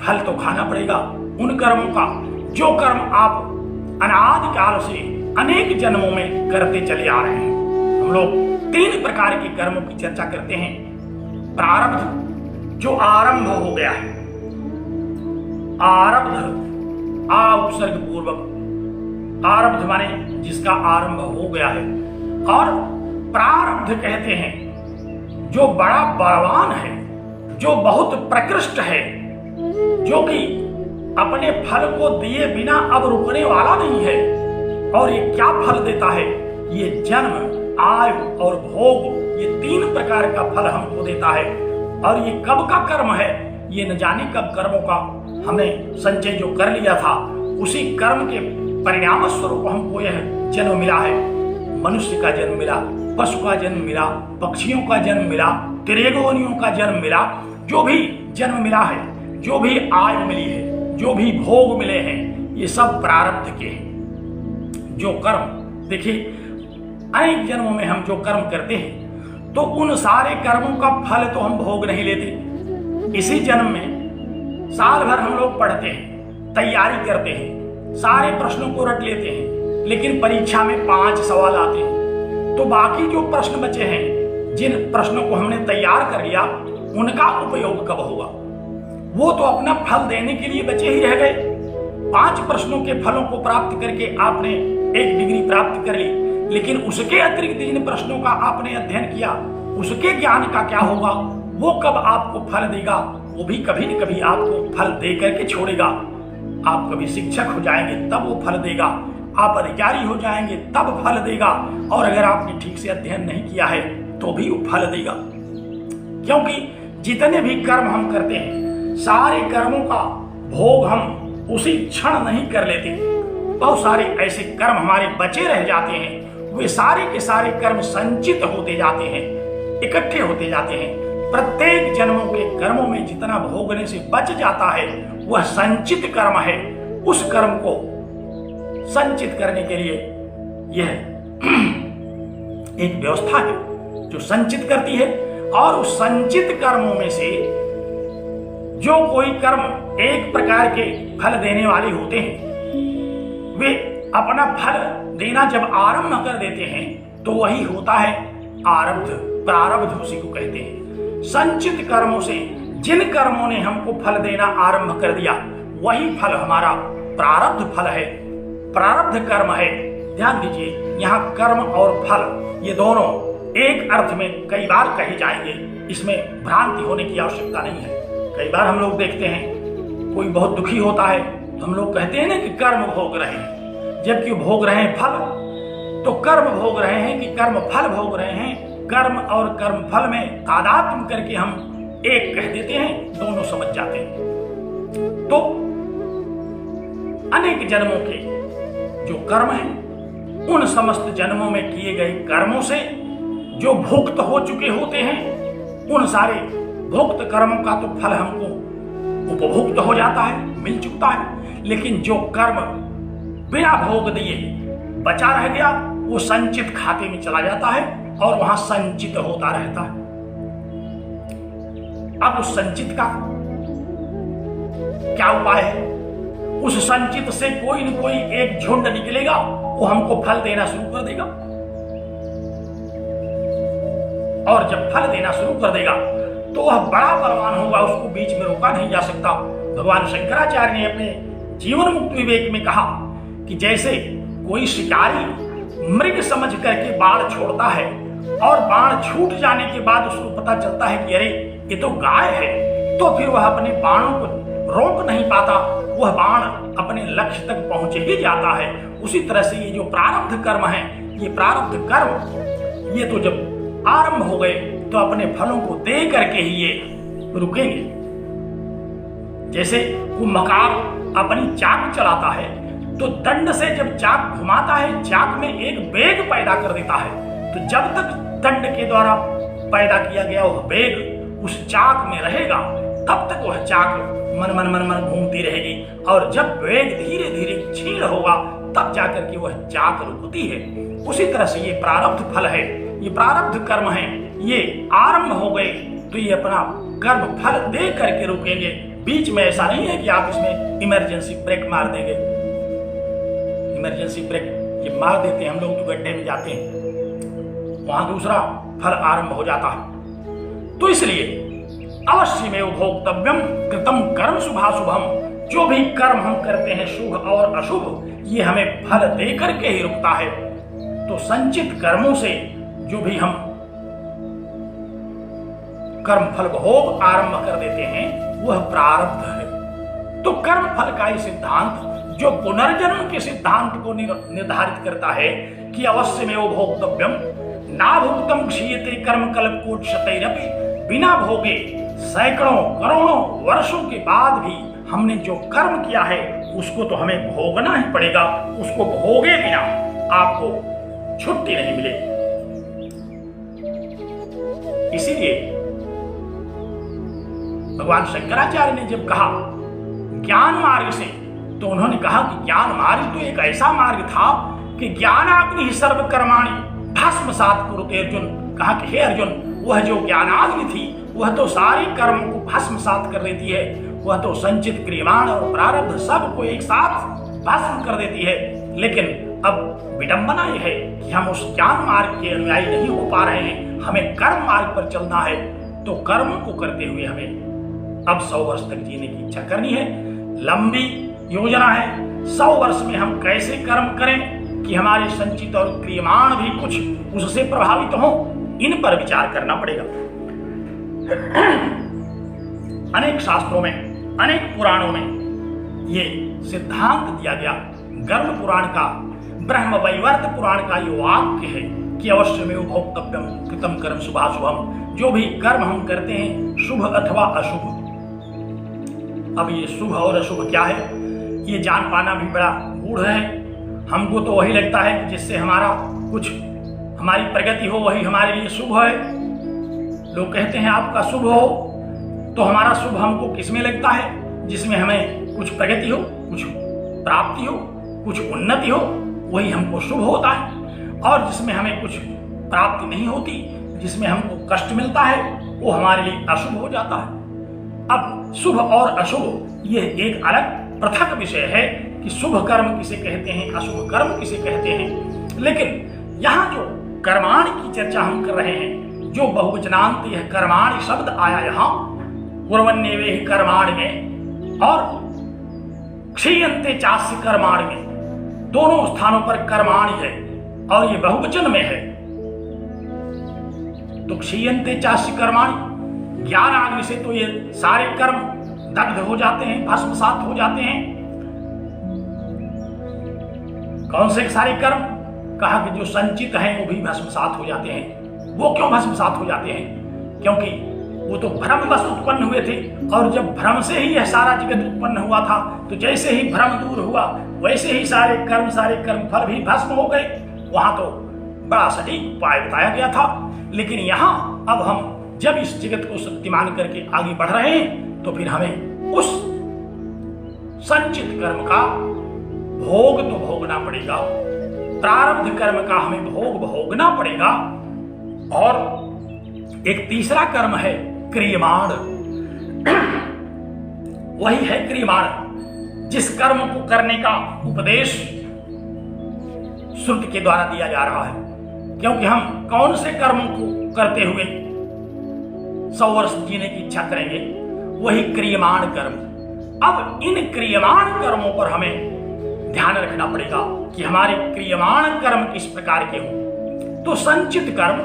S2: फल तो खाना पड़ेगा उन कर्मों का, जो कर्म आप अनादि काल से अनेक जन्मों में करते चले आ रहे हैं। हम लोग 3 प्रकार के कर्मों की चर्चा करते हैं। प्रारब्ध, जो आरंभ हो गया है, आरब्ध आ उपसर्ग पूर्वक, आरब्ध माने जिसका आरंभ हो गया है। और प्रारब्ध कहते हैं जो बड़ा बलवान है, जो बहुत प्रकृष्ट है, जो कि अपने फल को दिए बिना अब रुकने वाला नहीं है। और ये क्या फल देता है? ये जन्म, आयु और भोग, ये 3 प्रकार का फल हमको देता है। और ये कब का कर्म है, ये न जाने कब कर्मों का हमने संचय जो कर लिया था, उसी कर्म के परिणाम स्वरूप हमको यह जन्म मिला है। मनुष्य का जन्म मिला, पशु का जन्म मिला, पक्षियों का जन्म मिला, त्रिगुणियों का जन्म मिला। जो भी जन्म मिला है, जो भी आयु मिली है, जो भी भोग मिले हैं, ये सब प्रारब्ध के हैं। जो कर्म, देखिए अनेक जन्मों में हम जो कर्म करते हैं, तो उन सारे कर्मों का फल तो हम भोग नहीं लेते। इसी जन्म में साल भर हम लोग पढ़ते हैं, तैयारी करते हैं, सारे प्रश्नों को रट लेते हैं, लेकिन परीक्षा में 5 सवाल आते हैं। तो बाकी जो प्रश्न बचे हैं, जिन प्रश्नों को हमने तैयार कर लिया, उनका उपयोग कब होगा? वो तो अपना फल देने के लिए बचे ही रह गए। 5 प्रश्नों के फलों को प्राप्त करके आपने 1 डिग्री प्राप्त कर ली, लेकिन उसके अतिरिक्त जिन प्रश्नों का आपने अध्ययन किया, उसके ज्ञान का क्या होगा? वो कब आपको फल देगा? वो भी कभी न कभी आपको फल दे करके छोड़ेगा। आप कभी शिक्षक हो जाएंगे तब वो फल देगा, आप अधिकारी हो जाएंगे तब फल देगा, और अगर आपने ठीक से अध्ययन नहीं किया है तो भी वो फल देगा। क्योंकि जितने भी कर्म हम करते हैं, सारे कर्मों का भोग हम उसी क्षण नहीं कर लेते। बहुत सारे ऐसे कर्म हमारे बचे रह जाते हैं, वे सारे के सारे कर्म संचित होते जाते हैं, इकट्ठे होते जाते हैं। प्रत्येक जन्मों के कर्मों में जितना भोगने से बच जाता है, वह संचित कर्म है। उस कर्म को संचित करने के लिए यह एक व्यवस्था है जो संचित करती है, और उस संचित कर्मों में से जो कोई कर्म एक प्रकार के फल देने वाले होते हैं, वे अपना फल देना जब आरंभ कर देते हैं, तो वही होता है आरब्ध, प्रारब्ध उसी को कहते हैं। संचित कर्मों से जिन कर्मों ने हमको फल देना आरंभ कर दिया, वही फल हमारा प्रारब्ध फल है, प्रारब्ध कर्म है। ध्यान दीजिए, यहाँ कर्म और फल ये दोनों एक अर्थ में कई बार कहे जाएंगे, इसमें भ्रांति होने की आवश्यकता नहीं है। कई बार हम लोग देखते हैं कोई बहुत दुखी होता है, तो हम लोग कहते हैं ना कि कर्म भोग रहे हैं, जबकि भोग रहे हैं फल। तो कर्म भोग रहे हैं कि कर्म फल भोग रहे हैं, कर्म और कर्म फल में तादात्म्य करके हम एक कह देते हैं, दोनों समझ जाते हैं। तो अनेक जन्मों के जो कर्म हैं, उन समस्त जन्मों में किए गए कर्मों से जो भुक्त हो चुके होते हैं, उन सारे भुक्त कर्मों का तो फल हमको उपभुक्त हो जाता है, मिल चुकता है। लेकिन जो कर्म बिना भोग दिए बचा रह गया, वो संचित खाते में चला जाता है और वहां संचित होता रहता है। अब उस संचित का क्या उपाय है? उस संचित से कोई न कोई एक झुंड निकलेगा, वो हमको फल देना शुरू कर देगा, और जब फल देना शुरू कर देगा तो वह बड़ा बलवान होगा, उसको बीच में रोका नहीं जा सकता। भगवान शंकराचार्य ने अपने जीवन मुक्त विवेक में कहा कि जैसे कोई शिकारी मृग समझ करके बाण छोड़ता है, और बाण छूट जाने के बाद उसको पता चलता है कि अरे ये तो गाय है, तो फिर वह अपने बाणों को रोक नहीं पाता, वह बाण अपने लक्ष्य तक पहुंच ही जाता है। उसी तरह से ये जो प्रारब्ध कर्म है, ये प्रारब्ध कर्म ये तो जब आरंभ हो गए तो अपने फलों को दे करके ही ये रुकेंगे। जैसे वो मकार अपनी चाक चलाता है, तो दंड से जब चाक घुमाता है, चाक में एक वेग पैदा कर देता है, तो जब तक दंड के द्वारा पैदा किया गया वह वेग उस चाक में रहेगा, तब तक वह चाक मन मन मन मन घूमती रहेगी, और जब वेग धीरे धीरे क्षीण होगा, तब जाकर के वह चाक रुकती है। उसी तरह से ये प्रारब्ध फल है, ये प्रारब्ध कर्म है, ये आरंभ हो गए तो ये अपना कर्म फल दे करके रुकेंगे। बीच में ऐसा नहीं है कि आप इसमें इमरजेंसी ब्रेक मार देंगे। इमरजेंसी ब्रेक ये मार देते हैं हम लोग, जो गड्ढे में जाते हैं, वहां दूसरा फल आरंभ हो जाता है। तो इसलिए अवश्य में भोक्तव्यम कृतम कर्म शुभाशुभम, जो भी कर्म हम करते हैं शुभ और अशुभ, ये हमें फल दे करके ही रुकता है। तो संचित कर्मों से जो भी हम कर्म फल भोग आरंभ कर देते हैं, वह प्रारब्ध है। तो कर्म फल का ये सिद्धांत जो पुनर्जन्म के सिद्धांत को निर्धारित करता है कि अवश्य में भोक्तव्यम ना भुक्तम क्षीयते कर्म कल्पकोट शतैरपि, बिना भोगे सैकड़ों करोड़ों वर्षों के बाद भी हमने जो कर्म किया है उसको तो हमें भोगना ही पड़ेगा। उसको भोगे बिना आपको छुट्टी नहीं मिलेगी। इसीलिए भगवान शंकराचार्य ने जब कहा ज्ञान मार्ग से, तो उन्होंने कहा कि ज्ञान मार्ग तो एक ऐसा मार्ग था कि ज्ञानाग्नि सर्व कर्माणि भस्मसात् कुरुते अर्जुन। कहा कि हे अर्जुन, वह जो ज्ञानाग्नि थी वह तो सारे कर्म को भस्मसात कर देती है। वह तो संचित क्रियमाण और प्रारब्ध सब को एक साथ भस्म कर देती है। लेकिन अब विडंबना यह है कि हम उस ज्ञान मार्ग के अनुयायी नहीं हो पा रहे हैं, हमें कर्म मार्ग पर चलना है। तो कर्म को करते हुए हमें अब 100 वर्ष तक जीने की इच्छा करनी है। लंबी योजना है। 100 वर्ष में हम कैसे कर्म करें कि हमारे संचित और क्रियमाण भी कुछ उससे प्रभावित हो, इन पर विचार करना पड़ेगा। अनेक शास्त्रों में, अनेक पुराणों में ये सिद्धांत दिया गया। गर्भ पुराण का, ब्रह्म वैवर्त पुराण का ये वाक्य है कि अवश्य में भोक्तव्यम कृतम कर्म शुभाशुभम। जो भी कर्म हम करते हैं, शुभ अथवा अशुभ। अब ये शुभ और अशुभ क्या है, ये जान पाना भी बड़ा गूढ़ है। हमको तो वही लगता है कि जिससे हमारा कुछ, हमारी प्रगति हो वही हमारे लिए शुभ है। लोग कहते हैं आपका शुभ हो, तो हमारा शुभ हमको किसमें लगता है? जिसमें हमें कुछ प्रगति हो, कुछ प्राप्ति हो, कुछ उन्नति हो, वही हमको शुभ होता है। और जिसमें हमें कुछ प्राप्ति नहीं होती, जिसमें हमको कष्ट मिलता है, वो हमारे लिए अशुभ हो जाता है। अब शुभ और अशुभ ये एक अलग पृथक विषय है कि शुभ कर्म किसे कहते हैं, अशुभ कर्म किसे कहते हैं। लेकिन यहाँ जो कर्माणि की चर्चा हम कर रहे हैं, जो बहुवचनांत यह कर्माणि शब्द आया यहाँ कुर्वन्नेवे कर्माणि में और क्षीयन्ते चास्य कर्माणि में, दोनों स्थानों पर कर्माणि है और ये बहुवचन में है। तो क्षीयन्ते चास्य कर्माणि, ज्ञान आग्नि से तो ये सारे कर्म दग्ध हो जाते हैं, भस्मसात हो जाते हैं। कौन से सारे कर्म? कहा कि जो संचित हैं वो भी भस्मसात हो जाते हैं। वो क्यों भस्मसात हो जाते हैं? क्योंकि वो तो भ्रम बस उत्पन्न हुए थे, और जब भ्रम से ही यह सारा जगत उत्पन्न हुआ था, तो जैसे ही भ्रम दूर हुआ वैसे ही सारे कर्म फल भी भस्म हो गए। वहां तो बड़ा सटीक उपाय बताया गया था। लेकिन यहाँ अब हम जब इस जगत को सत्य मान करके आगे बढ़ रहे हैं, तो फिर हमें उस संचित कर्म का भोग तो भोगना पड़ेगा, प्रारब्ध कर्म का हमें भोग भोगना पड़ेगा। और एक तीसरा कर्म है क्रियमाण। वही है क्रियमाण, जिस कर्म को करने का उपदेश श्रुति के द्वारा दिया जा रहा है। क्योंकि हम कौन से कर्मों को करते हुए 100 वर्ष जीने की इच्छा करेंगे? वही क्रियमाण कर्म। अब इन क्रियमाण कर्मों पर हमें ध्यान रखना पड़ेगा कि हमारे क्रियमाण कर्म किस प्रकार के हों। तो संचित कर्म,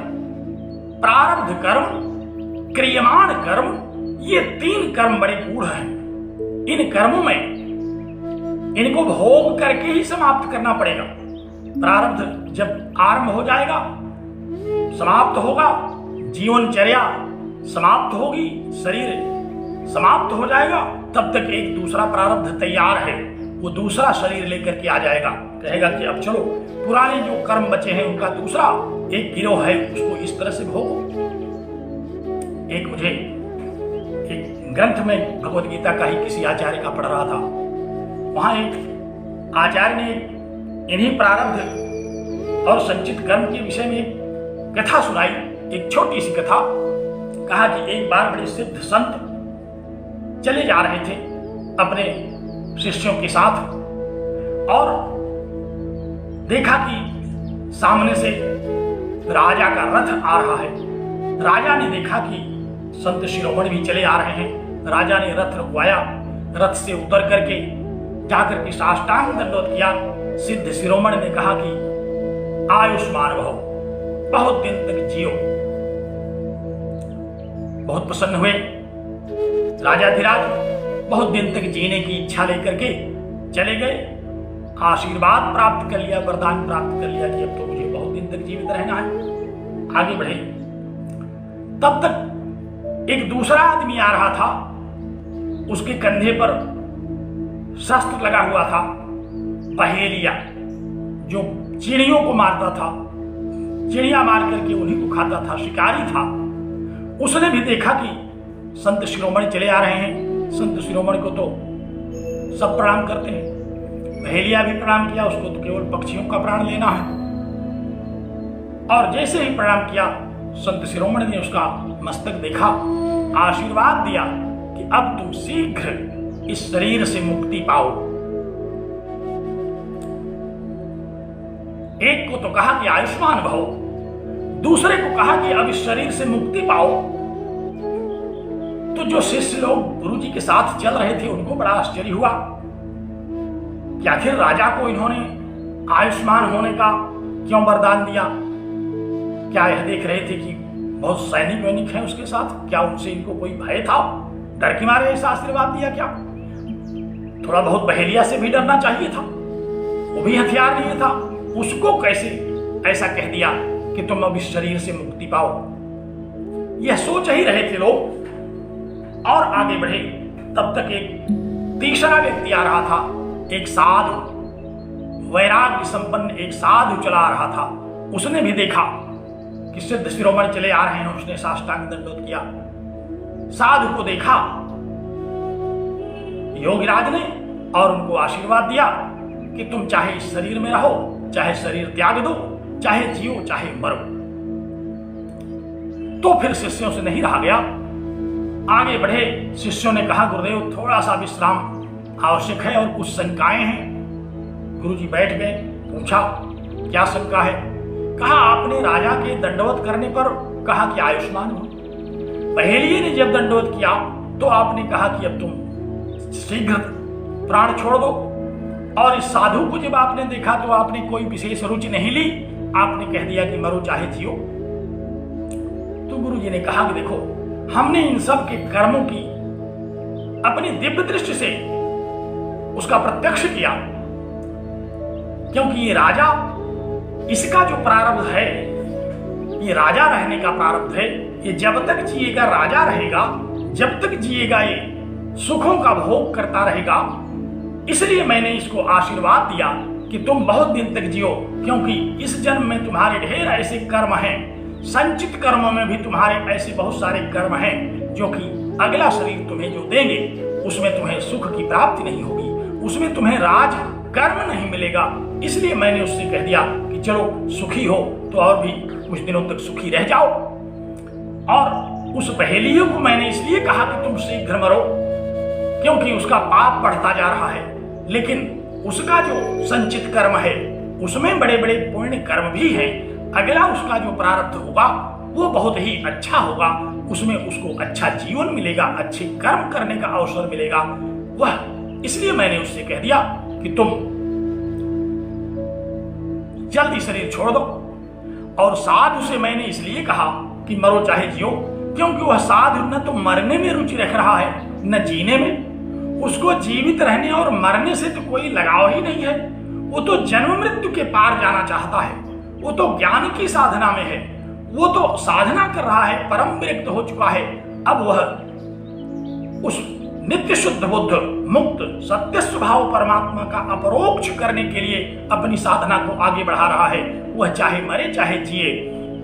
S2: प्रारब्ध कर्म, क्रियमाण कर्म, ये 3 कर्म बड़े गूढ़ हैं। इन कर्मों में इनको भोग करके ही समाप्त करना पड़ेगा। प्रारब्ध जब आरंभ हो जाएगा, समाप्त होगा, जीवनचर्या समाप्त होगी, शरीर समाप्त हो जाएगा, तब तक एक दूसरा प्रारब्ध तैयार है। वो दूसरा शरीर लेकर के आ जाएगा, कहेगा कि अब चलो पुराने जो कर्म बचे हैं उनका दूसरा एक गिरोह है, उसको इस तरह से भोगो। एक मुझे एक ग्रंथ में भगवद गीता का ही किसी आचार्य का पढ़ रहा था। वहां एक आचार्य ने इन्हीं प्रारब्ध और संचित कर्म के विषय में एक कथा सुनाई, एक छोटी सी कथा। कहा कि एक बार बड़े सिद्ध संत चले जा रहे थे अपने शिष्यों के साथ, और देखा कि सामने से राजा का रथ आ रहा है। राजा ने देखा कि संत शिरोमणि भी चले आ रहे हैं। राजा ने रथ रुकवाया, रथ से उतर करके जाकर के साष्टांग दंडवत किया। सिद्ध शिरोमणि ने कहा कि आयुष्मान भव, बहुत दिन तक जियो। बहुत प्रसन्न हुए राजाधिराज, बहुत दिन तक जीने की इच्छा लेकर के चले गए। आशीर्वाद प्राप्त कर लिया, वरदान प्राप्त कर लिया कि अब तो मुझे बहुत दिन तक जीवित रहना है। आगे बढ़े। तब तक एक दूसरा आदमी आ रहा था, उसके कंधे पर शस्त्र लगा हुआ था, पहेलिया, जो चिड़ियों को मारता था, चिड़िया मार करके उन्हीं को खाता था, शिकारी था। उसने भी देखा कि संत शिरोमणि चले आ रहे हैं। संत शिरोमणि को तो सब प्रणाम करते हैं, पहेलिया भी प्रणाम किया, उसको तो केवल पक्षियों का प्राण लेना है। और जैसे ही प्रणाम किया, संत शिरोमणि ने उसका मस्तक देखा, आशीर्वाद दिया कि अब तुम शीघ्र इस शरीर से मुक्ति पाओ। एक को तो कहा कि आयुष्मान भव, दूसरे को कहा कि अब इस शरीर से मुक्ति पाओ। तो जो शिष्य लोग गुरु जी के साथ चल रहे थे उनको बड़ा आश्चर्य हुआ कि आखिर राजा को इन्होंने आयुष्मान होने का क्यों वरदान दिया। क्या यह देख रहे थे कि बहुत सैनिक वैनिक हैं उसके साथ, क्या उनसे इनको कोई भय था, डर के मारे ऐसा आशीर्वाद दिया क्या? थोड़ा बहुत पहेलिया से भी डरना चाहिए था, वो भी हथियार नहीं था, उसको कैसे ऐसा कह दिया कि तुम अब इस शरीर से मुक्ति पाओ। यह सोच ही रहे थे लोग और आगे बढ़े। तब तक एक तीसरा व्यक्ति आ रहा था, एक साधु, वैराग्य संपन्न एक साधु चला आ रहा था। उसने भी देखा कि सिद्ध शिरोमणि चले आ रहे हैं, उसने साष्टांग दंडवत किया। साधु को देखा योगीराज ने और उनको आशीर्वाद दिया कि तुम चाहे इस शरीर में रहो, चाहे शरीर त्याग दो, चाहे जियो चाहे मरो। तो फिर शिष्यों से नहीं रहा गया, आगे बढ़े। शिष्यों ने कहा गुरुदेव थोड़ा सा विश्राम आवश्यक है और कुछ शंकाएं हैं। गुरुजी बैठ गए, पूछा क्या शंका है? कहा आपने राजा के दंडवत करने पर कहा कि आयुष्मान हो, पहेलिये ने जब दंडवत किया तो आपने कहा कि अब तुम शीघ्र प्राण छोड़ दो, और इस साधु को जब आपने देखा तो आपने कोई विशेष रुचि नहीं ली, आपने कह दिया कि मरो चाहे जियो। तो गुरुजी ने कहा कि देखो, हमने इन सब के कर्मों की अपनी दिव्य दृष्टि से उसका प्रत्यक्ष किया, क्योंकि ये राजा, इसका जो प्रारब्ध है, ये राजा रहने का प्रारब्ध है। ये जब तक जिएगा राजा रहेगा, जब तक जिएगा ये सुखों का भोग करता रहेगा। इसलिए मैंने इसको आशीर्वाद दिया कि तुम बहुत दिन तक जियो, क्योंकि इस जन्म में तुम्हारे ढेर ऐसे कर्म हैं, संचित कर्मों में भी तुम्हारे ऐसे बहुत सारे कर्म हैं जो कि अगला शरीर तुम्हें जो देंगे उसमें तुम्हें सुख की प्राप्ति नहीं होगी, उसमें तुम्हें राज कर्म नहीं मिलेगा। इसलिए मैंने उससे कह दिया कि चलो सुखी हो तो और भी कुछ दिनों तक सुखी रह जाओ। और उस पहेलियों को मैंने इसलिए कहा कि तुम शीघ्र मरो, क्योंकि उसका पाप बढ़ता जा रहा है, लेकिन उसका जो संचित कर्म है उसमें बड़े बड़े पुण्य कर्म भी हैं। अगला उसका जो प्रारब्ध होगा वो बहुत ही अच्छा होगा, उसमें उसको अच्छा जीवन मिलेगा, अच्छे कर्म करने का अवसर मिलेगा। वह इसलिए मैंने उससे कह दिया कि तुम जल्दी शरीर छोड़ दो। और साधु से मैंने इसलिए कहा कि मरो चाहे जियो, क्योंकि वह साधु न तो मरने में रुचि रख रहा है न जीने में। उसको जीवित रहने और मरने से तो कोई लगाव ही नहीं है। वो तो जन्म मृत्यु के पार जाना चाहता है, वो तो ज्ञान की साधना में है, वो तो साधना कर रहा है, परम विरक्त हो चुका है। अब वह उस नित्य शुद्ध बुद्ध मुक्त सत्य स्वभाव परमात्मा का अपरोक्ष करने के लिए अपनी साधना को आगे बढ़ा रहा है। वह चाहे मरे चाहे जिए,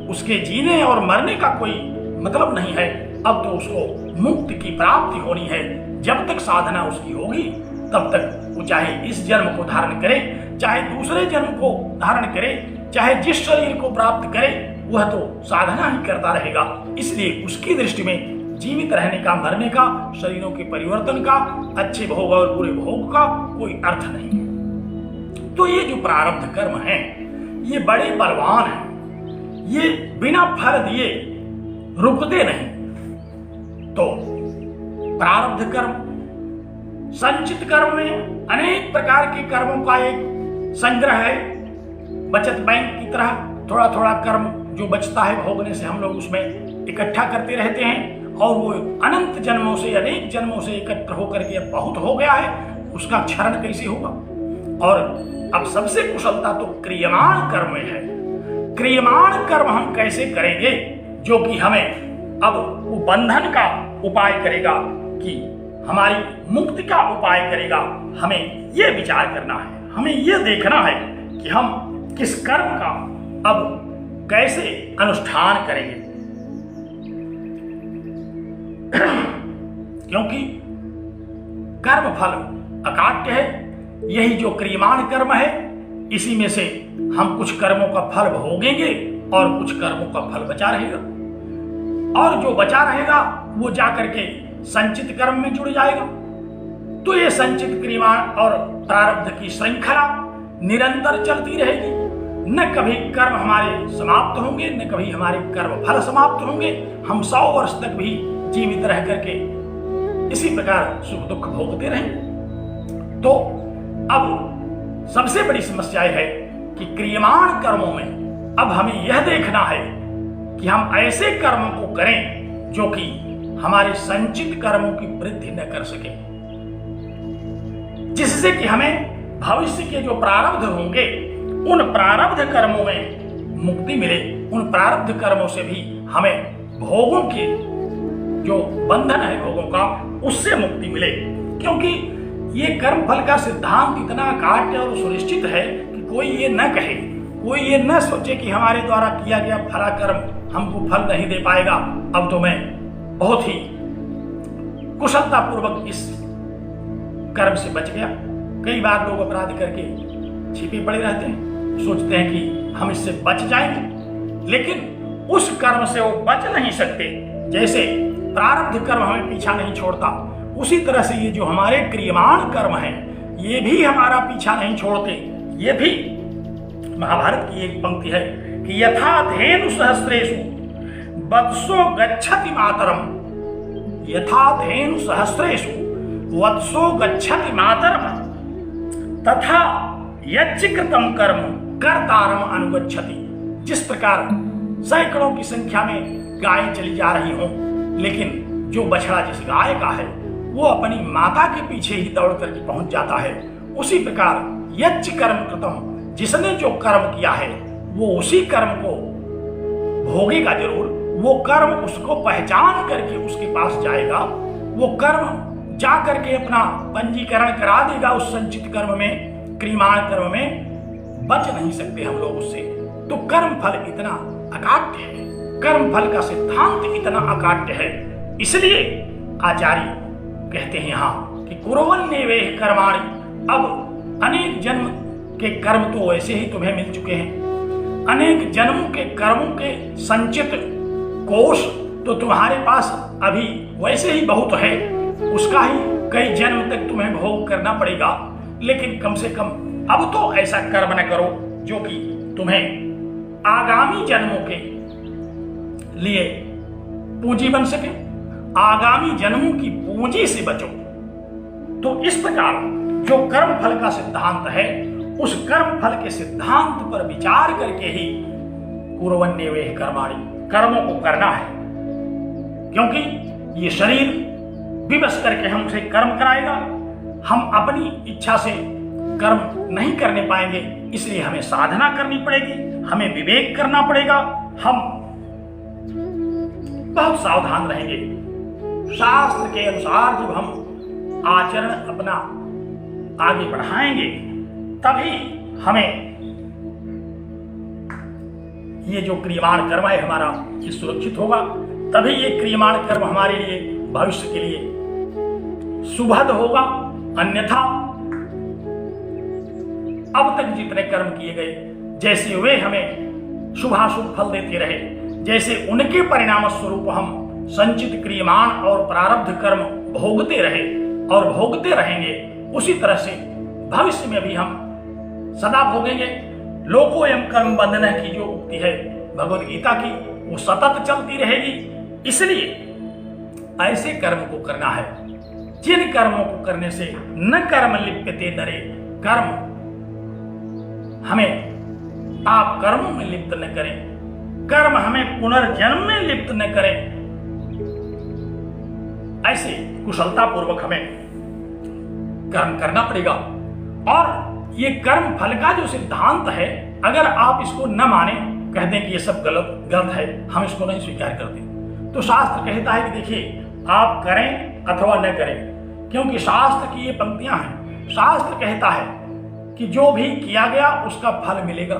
S2: उसके जीने और मरने का कोई मतलब नहीं है। अब तो उसको मुक्ति की प्राप्ति होनी है। जब तक साधना उसकी होगी तब तक वो चाहे इस जन्म को धारण करे, चाहे दूसरे जन्म को धारण करे, चाहे जिस शरीर को प्राप्त करे, वह तो साधना ही करता रहेगा। इसलिए उसकी दृष्टि में जीवित रहने का, मरने का, शरीरों के परिवर्तन का, अच्छे भोग और बुरे भोग का कोई अर्थ नहीं है। तो ये जो प्रारब्ध कर्म है ये बड़े बलवान हैं, ये बिना फल दिए रुकते नहीं। तो प्रारब्ध कर्म, संचित कर्म में अनेक प्रकार के कर्मों का एक संग्रह है। बचत बैंक की तरह थोड़ा थोड़ा कर्म जो बचता है भोगने से हम लोग उसमें इकट्ठा करते रहते हैं, और वो अनंत जन्मों से, अनेक जन्मों से एकत्र होकर के अब बहुत हो गया है, उसका क्षरण कैसे होगा। और अब सबसे कुशलता तो क्रियमाण कर्म में है। क्रियमाण कर्म हम कैसे करेंगे जो कि हमें अब वो बंधन का उपाय करेगा कि हमारी मुक्ति का उपाय करेगा। हमें यह विचार करना है, हमें यह देखना है कि हम किस कर्म का अब कैसे अनुष्ठान करेंगे। क्योंकि कर्म फल अकाट्य है, यही जो क्रियमाण कर्म है, इसी में से हम कुछ कर्मों का फल भोगेंगे और कुछ कर्मों का फल बचा रहेगा, और जो बचा रहेगा वो जाकर के संचित कर्म में जुड़ जाएगा। तो ये संचित क्रियमाण और प्रारब्ध की श्रृंखला निरंतर चलती रहेगी। न कभी कर्म हमारे समाप्त होंगे, न कभी हमारे कर्म फल समाप्त होंगे। हम 100 वर्ष तक भी जीवित रह करके इसी प्रकार सुख दुख भोगते रहेंगे। तो अब सबसे बड़ी समस्या है कि क्रियमाण कर्मों में अब हमें यह देखना है कि हम ऐसे कर्मों को करें जो कि हमारे संचित कर्मों की वृद्धि न कर सके, जिससे कि हमें भविष्य के जो प्रारब्ध होंगे उन प्रारब्ध कर्मों में मुक्ति मिले, उन प्रारब्ध कर्मों से भी हमें भोगों की जो बंधन है भोगों का, उससे मुक्ति मिले। क्योंकि ये कर्म फल का सिद्धांत इतना काट्य और सुनिश्चित है कि कोई ये न कहे, कोई ये न सोचे कि हमारे द्वारा किया गया फला कर्म हमको फल नहीं दे पाएगा, अब तो मैं बहुत ही कुशलता पूर्वक इस कर्म से बच गया। कई बार लोग अपराध करके छिपे पड़े रहते हैं, सोचते हैं कि हम इससे बच जाएंगे, लेकिन उस कर्म से वो बच नहीं सकते। जैसे प्रारब्ध कर्म हमें पीछा नहीं छोड़ता, उसी तरह से ये जो हमारे क्रियमाण कर्म हैं, ये भी हमारा पीछा नहीं छोड़ते। ये भी महाभारत की एक पंक्ति है कि यथा धेनु सहस्रेषु वत्सो गच्छति मातरम, यथा धेनु सहस्रेषु वत्सो गच्छति मातरम तथा यज्ञकृतं कर्म कर्तारम अनुगच्छति। जिस प्रकार सैकड़ों की संख्या में गायें चली जा रही हों, लेकिन जो बछड़ा जिस गाय का है वो अपनी माता के पीछे ही दौड़ करके पहुंच जाता है, उसी प्रकार यज्ञ कर्म कृतम, जिसने जो कर्म किया है वो उसी कर्म को भोगेगा जरूर। वो कर्म उसको पहचान करके उसके पास जाएगा, वो कर्म जा करके अपना पंजीकरण करा देगा उस संचित कर्म में, क्रियमाण कर्म में बच नहीं सकते हम लोग उससे। तो कर्म फल इतना अकाट्य है, कर्म फल का सिद्धांत इतना अकाट्य है, इसलिए आचार्य कहते हैं यहाँ कि कुर्वन्नेवेह कर्माणि। अब अनेक जन्म के कर्म तो वैसे ही तुम्हें मिल चुके हैं, अनेक जन्मों के कर्मों के संचित कोष तो तुम्हारे पास अभी वैसे ही बहुत है, उसका ही कई जन्म तक तुम्हें भोग करना पड़ेगा। लेकिन कम से कम अब तो ऐसा कर्म न करो जो कि तुम्हें आगामी जन्मों के लिए पूंजी बन सके, आगामी जन्मों की पूंजी से बचो। तो इस प्रकार जो कर्म फल का सिद्धांत है, उस कर्म फल के सिद्धांत पर विचार करके ही कुर्वन्नेवेह कर्माणि, कर्मों को करना है। क्योंकि ये शरीर विवश करके हमसे कर्म कराएगा, हम अपनी इच्छा से कर्म नहीं करने पाएंगे, इसलिए हमें साधना करनी पड़ेगी, हमें विवेक करना पड़ेगा। हम बहुत सावधान रहेंगे। शास्त्र के अनुसार जब हम आचरण अपना आगे बढ़ाएंगे, तभी हमें ये जो क्रियमाण कर्म है हमारा ये सुरक्षित होगा, तभी ये क्रियमाण कर्म हमारे लिए भविष्य के लिए सुभद होगा। अन्यथा अब तक जितने कर्म किए गए, जैसे वे हमें शुभाशुभ फल देते रहे, जैसे उनके परिणाम स्वरूप हम संचित क्रियमाण और प्रारब्ध कर्म भोगते रहे और भोगते रहेंगे, उसी तरह से भविष्य में भी हम सदा भोगेंगे। लोकोयम कर्म बंधन की जो उक्ति है भगवद गीता की, वो सतत चलती रहेगी। इसलिए ऐसे कर्म को करना है जिन कर्मों को करने से न कर्म लिप्यते नरे, कर्म हमें पाप कर्मों में लिप्त न करें, कर्म हमें पुनर्जन्म में लिप्त न करें। ऐसे कुशलता पूर्वक हमें कर्म करना पड़ेगा। और ये कर्म फल का जो सिद्धांत है, अगर आप इसको न माने, कह दें कि ये सब गलत है, हम इसको नहीं स्वीकार करते, तो शास्त्र कहता है कि देखिए आप करें अथवा न करें, क्योंकि शास्त्र की ये पंक्तियां हैं। शास्त्र कहता है कि जो भी किया गया उसका फल मिलेगा,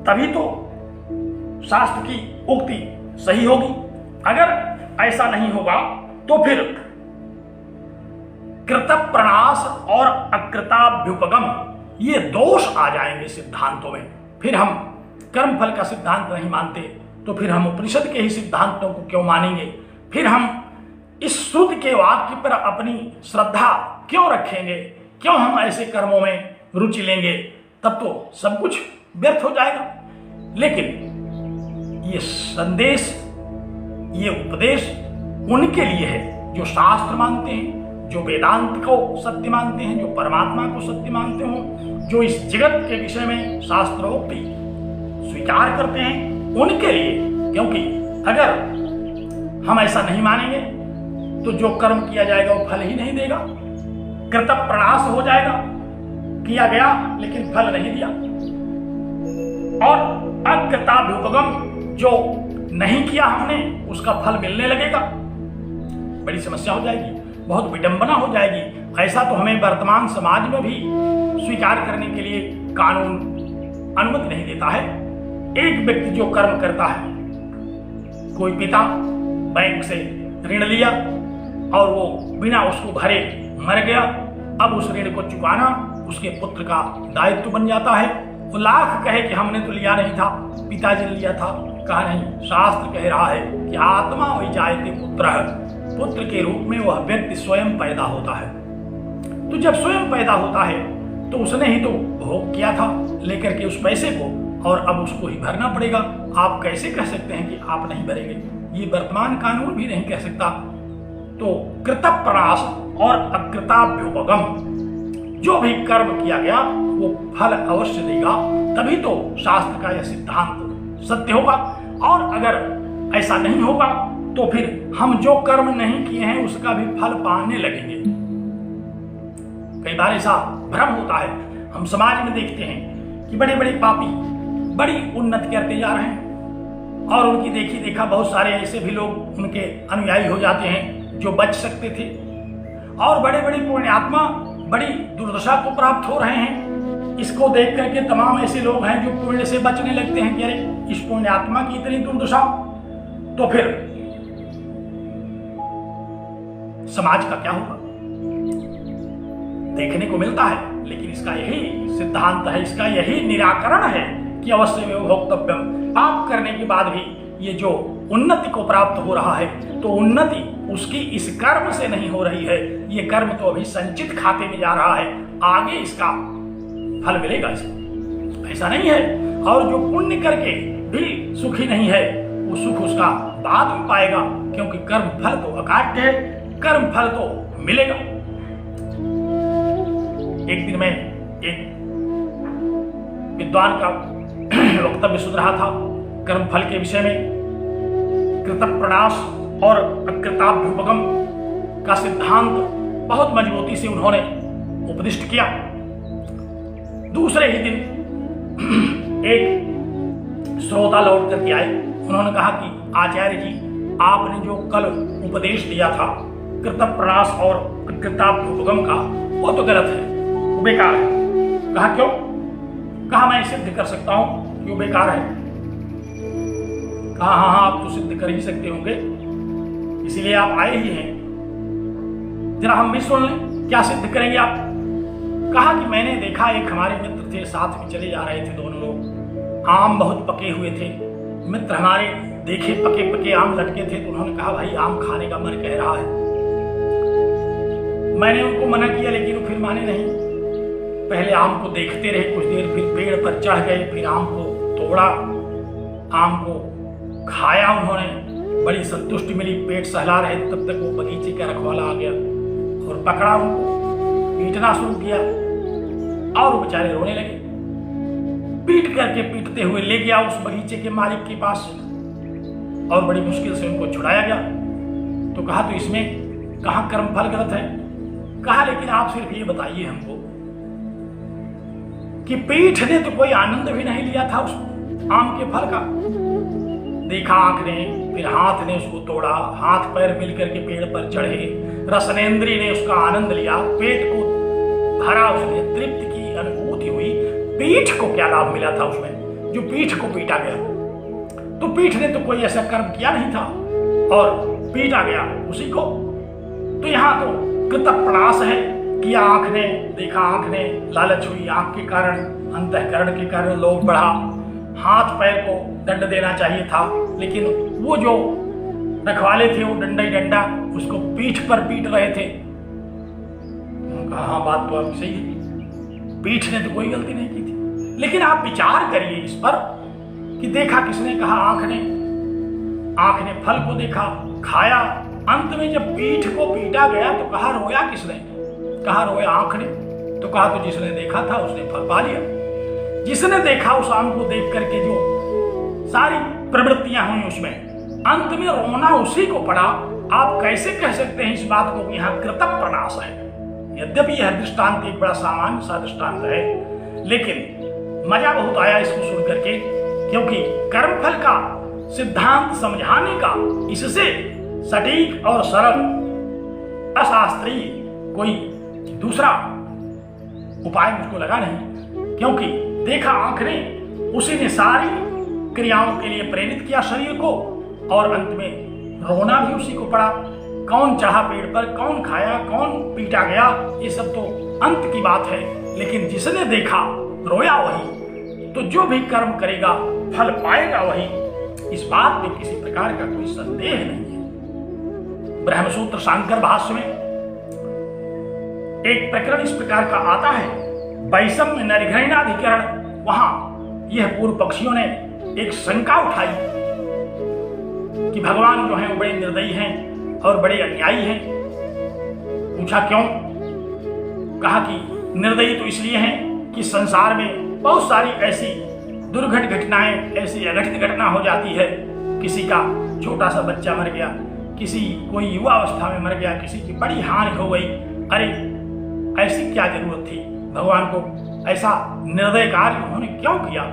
S2: तभी तो शास्त्र की उक्ति सही होगी। अगर ऐसा नहीं होगा तो फिर कृतप्रणाश और अकृताभ्युपगम ये दोष आ जाएंगे सिद्धांतों में। फिर हम कर्मफल का सिद्धांत नहीं मानते तो फिर हम उपनिषद के ही सिद्धांतों को क्यों मानेंगे? फिर हम इस श्रुति के वाक्य पर अपनी श्रद्धा क्यों रखेंगे? क्यों हम ऐसे कर्मों में रुचि लेंगे? तब तो सब कुछ व्यर्थ हो जाएगा। लेकिन ये संदेश, ये उपदेश उनके लिए है जो शास्त्र मानते हैं, जो वेदांत को सत्य मानते हैं, जो परमात्मा को सत्य मानते हो, जो इस जगत के विषय में शास्त्रोक्ति स्वीकार करते हैं, उनके लिए। क्योंकि अगर हम ऐसा नहीं मानेंगे तो जो कर्म किया जाएगा वो फल ही नहीं देगा, कृतप्रणाश हो जाएगा, किया गया लेकिन फल नहीं दिया। और अकृताभ्युपगम, जो नहीं किया हमने उसका फल मिलने लगेगा, बड़ी समस्या हो जाएगी, बहुत विडंबना हो जाएगी। ऐसा तो हमें वर्तमान समाज में भी स्वीकार करने के लिए कानून अनुमति नहीं देता है। एक व्यक्ति जो कर्म करता है, कोई पिता बैंक से ऋण लिया और वो बिना उसको भरे मर गया, अब उस ऋण को चुकाना उसके पुत्र का दायित्व बन जाता है। वो लाख कहे कि हमने तो लिया नहीं था, पिताजी ने लिया था। कहा नहीं, शास्त्र कह रहा है कि आत्मा वही जायते पुत्र है, पुत्र के रूप में वह व्यक्ति स्वयं पैदा होता है। तो जब स्वयं पैदा होता है तो उसने ही तो भोग किया था लेकर के उस पैसे को, और अब उसको ही भरना पड़ेगा। आप कैसे कह सकते हैं कि आप नहीं भरेंगे? ये वर्तमान कानून भी नहीं कह सकता। तो कृतप्रणाश और अकृताभ्युपगम, जो भी कर्म किया गया वो फल अवश्य देगा, तभी तो शास्त्र का यह सिद्धांत सत्य होगा। और अगर ऐसा नहीं होगा तो फिर हम जो कर्म नहीं किए हैं उसका भी फल पाने लगेंगे। कई बार ऐसा भ्रम होता है, हम समाज में देखते हैं कि बड़े बड़े पापी बड़ी उन्नति करते जा रहे हैं, और उनकी देखी देखा बहुत सारे ऐसे भी लोग उनके अनुयायी हो जाते हैं जो बच सकते थे, और बड़े बड़े पुण्यात्मा बड़ी दुर्दशा को प्राप्त हो रहे हैं। इसको देख करके तमाम ऐसे लोग हैं जो पुण्य से बचने लगते हैं कि अरे इस पुण्यात्मा की इतनी दुर्दशा, तो फिर समाज का क्या होगा? देखने को मिलता है, लेकिन इसका यही सिद्धांत है, इसका यही निराकरण है कि अवश्य भोक्तव्यम। पाप करने के बाद भी ये जो उन्नति को प्राप्त हो रहा है, तो उन्नति उसकी इस कर्म से नहीं हो रही है। ये कर्म तो अभी संचित खाते में जा रहा है, आगे इसका फल मिलेगा इसको, ऐसा नहीं है। और जो पुण्य करके भी सुखी नहीं है, वो सुख उसका बाद में पाएगा, क्योंकि कर्म फल तो अकाट्य है, कर्म फल तो मिलेगा। एक दिन में एक विद्वान का वक्तव्य सुन रहा था कर्म फल के विषय में। कृतप्रणाश और अकृताभ्युपगम का सिद्धांत बहुत मजबूती से उन्होंने उपदिष्ट किया। दूसरे ही दिन एक श्रोता लौट करके आए, उन्होंने कहा कि आचार्य जी, आपने जो कल उपदेश दिया था कृतप्रणाश और अकृताभ्युपगम का, वो तो गलत है, वो बेकार है। कहा क्यों? कहा मैं सिद्ध कर सकता हूं कि वो बेकार है। कहा हाँ हाँ, आप तो सिद्ध कर ही सकते होंगे, इसीलिए आप आए ही हैं, जरा हम भी सुन लें, क्या सिद्ध करेंगे आप? कहा कि मैंने देखा एक हमारे मित्र थे, साथ में चले जा रहे थे दोनों लोग, आम बहुत पके हुए थे। मित्र हमारे देखे पके पके आम लटके थे, तो उन्होंने कहा भाई आम खाने का मन कह रहा है। मैंने उनको मना किया, लेकिन वो फिर माने नहीं। पहले आम को देखते रहे कुछ देर, फिर पेड़ पर चढ़ गए, फिर आम को तोड़ा, आम को खाया उन्होंने, बड़ी संतुष्टि मिली, पेट सहला रहे। तब तक वो बगीचे का रखवाला आ गया और पकड़ा उनको, पीटना शुरू किया, और वो बेचारे रोने लगे। पीट करके पीटते हुए ले गया उस बगीचे के मालिक के पास, और बड़ी मुश्किल से उनको छुड़ाया गया। तो कहा तो इसमें कहाँ कर्म फल गलत है? कहा लेकिन आप सिर्फ ये बताइए हमको कि पीठ ने तो कोई आनंद भी नहीं लिया था उस आम के फल का। देखा आंख ने, फिर हाथ ने उसको तोड़ा, हाथ पैर मिलकर के पेड़ पर चढ़े, रसनेंद्रिय ने उसका आनंद लिया, पेट को भरा, उसने तृप्ति की अनुभूति हुई। पीठ को क्या लाभ मिला था उसमें, जो पीठ को पीटा गया? तो पीठ ने तो कोई ऐसा कर्म किया नहीं था और पीटा गया उसी को। तो यहाँ तो कृतप्रणाश है कि आंख ने देखा, आंख ने लालच हुई, आंख के कारण, अंतःकरण के कारण लोभ बढ़ा, हाथ पैर को दंड देना चाहिए था, लेकिन वो जो रखवाले थे वो डंडा ही डंडा उसको पीठ पर पीट रहे थे। कहा हाँ बात तो आपकी सही है, पीठ ने तो कोई गलती नहीं की थी, लेकिन आप विचार करिए इस पर कि देखा किसने? कहा आंख ने। आंख ने फल को देखा, खाया, अंत में जब पीठ को पीटा गया तो कहा रोया किसने? कहा रोया आंख ने। तो कहा तो जिसने देखा था उसने फल पा लिया। जिसने देखा उस आंख को देख करके जो सारी प्रवृत्तियां हुई उसमें अंत में रोना उसी को पड़ा। आप कैसे कह सकते हैं इस बात को? यहाँ कृतप्रणाश है। यद्यपि यह दृष्टांत एक बड़ा सामान्य सा दृष्टांत है, लेकिन मजा बहुत आया इसको सुन करके, क्योंकि कर्मफल का सिद्धांत समझाने का इससे सटीक और सरल अशास्त्रीय कोई दूसरा उपाय मुझको लगा नहीं। क्योंकि देखा आंख ने, उसी ने सारी क्रियाओं के लिए प्रेरित किया शरीर को, और अंत में रोना भी उसी को पड़ा। कौन चढ़ा पेड़ पर, कौन खाया, कौन पीटा गया, ये सब तो अंत की बात है, लेकिन जिसने देखा रोया वही। तो जो भी कर्म करेगा फल पाएगा वही, इस बात में किसी प्रकार का कोई संदेह नहीं है। ब्रह्मसूत्र शांकर भाष्य में एक प्रकरण इस प्रकार का आता है, वैषम्य नरिघृणाधिकरण। वहां यह पूर्व पक्षियों ने एक शंका उठाई कि भगवान जो हैं वो बड़े निर्दयी हैं और बड़े अन्यायी हैं। पूछा क्यों? कहा कि निर्दयी तो इसलिए हैं कि संसार में बहुत सारी ऐसी दुर्घट घटनाएं, ऐसी अघटित घटना हो जाती है। किसी का छोटा सा बच्चा मर गया, किसी कोई युवा अवस्था में मर गया, किसी की बड़ी हानि हो गई। अरे ऐसी क्या जरूरत थी? भगवान को ऐसा निर्दय कार्य उन्होंने क्यों किया?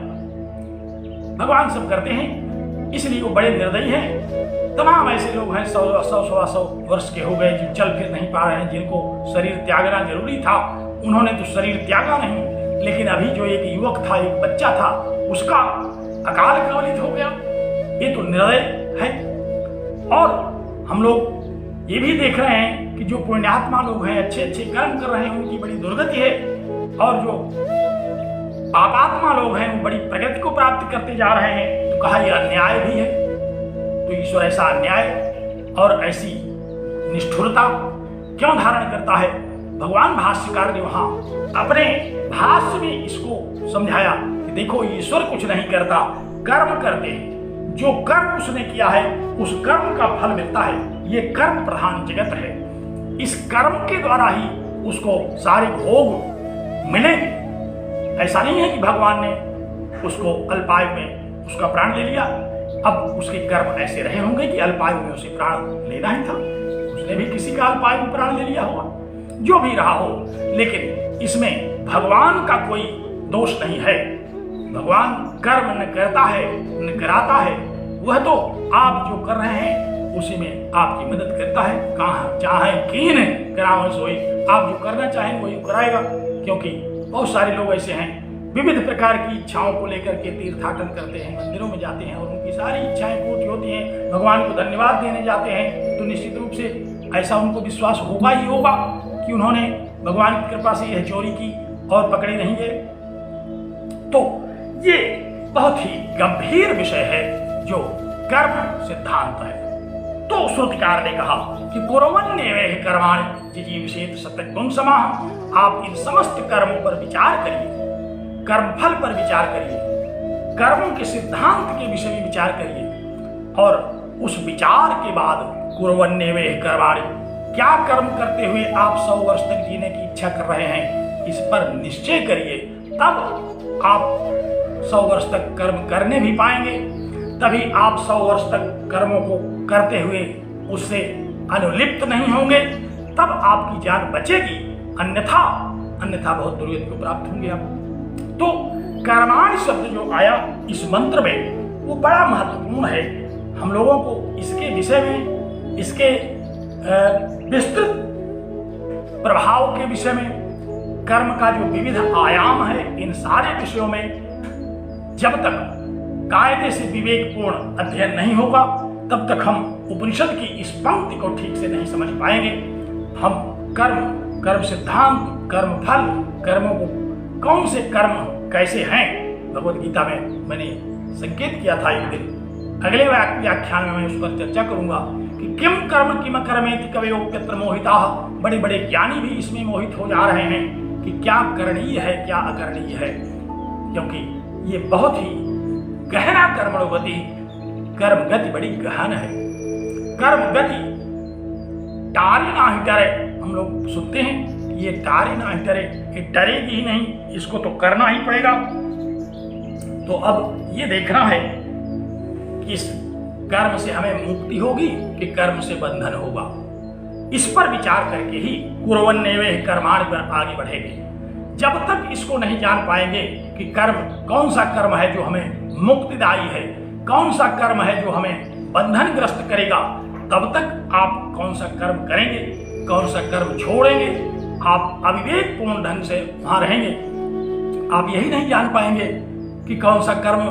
S2: भगवान सब करते हैं, इसलिए वो बड़े निर्दयी हैं। तमाम ऐसे लोग हैं 100-125 वर्ष के हो गए जो चल फिर नहीं पा रहे हैं, जिनको शरीर त्यागना जरूरी था, उन्होंने तो शरीर त्यागा नहीं। लेकिन अभी जो एक युवक था, एक बच्चा था, उसका अकाल कवलित हो गया, ये तो निर्दय है। और हम लोग ये भी देख रहे हैं कि जो पुण्यात्मा लोग हैं, अच्छे अच्छे कर्म कर रहे हैं, उनकी बड़ी दुर्गति है, और जो पापात्मा लोग हैं वो बड़ी प्रगति को प्राप्त करते जा रहे हैं। तो कहा यह अन्याय भी है। तो ईश्वर ऐसा अन्याय और ऐसी निष्ठुरता क्यों धारण करता है? भगवान भाष्यकार ने वहां अपने भाष्य में इसको समझाया कि देखो ईश्वर कुछ नहीं करता, कर्म करते हैं। जो कर्म उसने किया है उस कर्म का फल मिलता है। ये कर्म प्रधान जगत है, इस कर्म के द्वारा ही उसको सारे भोग मिलेंगे। ऐसा नहीं है कि भगवान ने उसको अल्पायु में उसका प्राण ले लिया, अब उसके कर्म ऐसे रहे होंगे कि अल्पायु में उसे प्राण लेना ही था, उसने भी किसी का अल्पायु में प्राण ले लिया होगा। जो भी रहा हो, लेकिन इसमें भगवान का कोई दोष नहीं है। भगवान कर्म न करता है न कराता है, वह तो आप जो कर रहे हैं उसी में आपकी मदद करता है। कहाँ चाहे कीन करावे सोई, आप जो करना चाहें वही कराएगा। क्योंकि बहुत सारे लोग ऐसे हैं, विविध प्रकार की इच्छाओं को लेकर के तीर्थाटन करते हैं, मंदिरों में जाते हैं और उनकी सारी इच्छाएं पूरी होती हैं, भगवान को धन्यवाद देने जाते हैं। तो निश्चित रूप से ऐसा उनको विश्वास होगा ही होगा कि उन्होंने भगवान की कृपा से यह चोरी की और पकड़े नहीं गए। तो ये बहुत ही गंभीर विषय है जो कर्म सिद्धांत है। तो श्रुतिकार ने कहा कि कुर्वन्नेवेह कर्माणि जिजीविषेत सत्यगुण समाह। आप इन समस्त कर्मों पर विचार करिए, कर्मफल पर विचार करिए, कर्मों के सिद्धांत के विषय में विचार करिए, और उस विचार के बाद कुर्वन्नेवेह कर्माणि, क्या कर्म करते हुए आप 100 वर्ष तक जीने की इच्छा कर रहे हैं, इस पर निश्चय करिए। तब आप 100 वर्ष तक कर्म करने भी पाएंगे, तभी आप 100 वर्ष तक कर्मों को करते हुए उससे अनुलिप्त नहीं होंगे, तब आपकी जान बचेगी। अन्यथा बहुत दुर्गति को प्राप्त होंगे आप। तो कर्माणि शब्द जो आया इस मंत्र में वो बड़ा महत्वपूर्ण है। हम लोगों को इसके विषय में, इसके विस्तृत प्रभाव के विषय में, कर्म का जो विविध आयाम है, इन सारे विषयों में जब तक कायदे से विवेकपूर्ण अध्ययन नहीं होगा तब तक हम उपनिषद की इस पंक्ति को ठीक से नहीं समझ पाएंगे। हम कर्म सिद्धांत, कर्म फल, कर्मों को कौन से कर्म कैसे हैं, भगवद गीता में मैंने संकेत किया था एक दिन। अगले व्याख्यान में मैं उस पर चर्चा करूंगा कि किम कर्म किम कर्मेति कवयोप्यत्र मोहिताः। बड़े बड़े ज्ञानी भी इसमें मोहित हो जा रहे हैं कि क्या करणीय है, क्या अकरणीय है, क्योंकि ये बहुत ही गहरा कर्मणो गति, कर्म गति बड़ी गहन है। कर्म गति टारी ना ही डरे, हम लोग सुनते हैं कि ये टारी ना ही डरे, ये डरेगी ही नहीं, इसको तो करना ही पड़ेगा। तो अब ये देखना है कि इस कर्म से हमें मुक्ति होगी कि कर्म से बंधन होगा। इस पर विचार करके ही कुर्वन्नेवेह कर्माणि पर आगे बढ़ेंगे। जब तक इसको नहीं जान पाएंगे कि कर्म कौन सा कर्म है जो हमें मुक्तिदायी है, कौन सा कर्म है जो हमें बंधनग्रस्त करेगा, तब तक आप कौन सा कर्म करेंगे, कौन सा कर्म छोड़ेंगे, आप अविवेकपूर्ण ढंग से वहां रहेंगे। आप यही नहीं जान पाएंगे कि कौन सा कर्म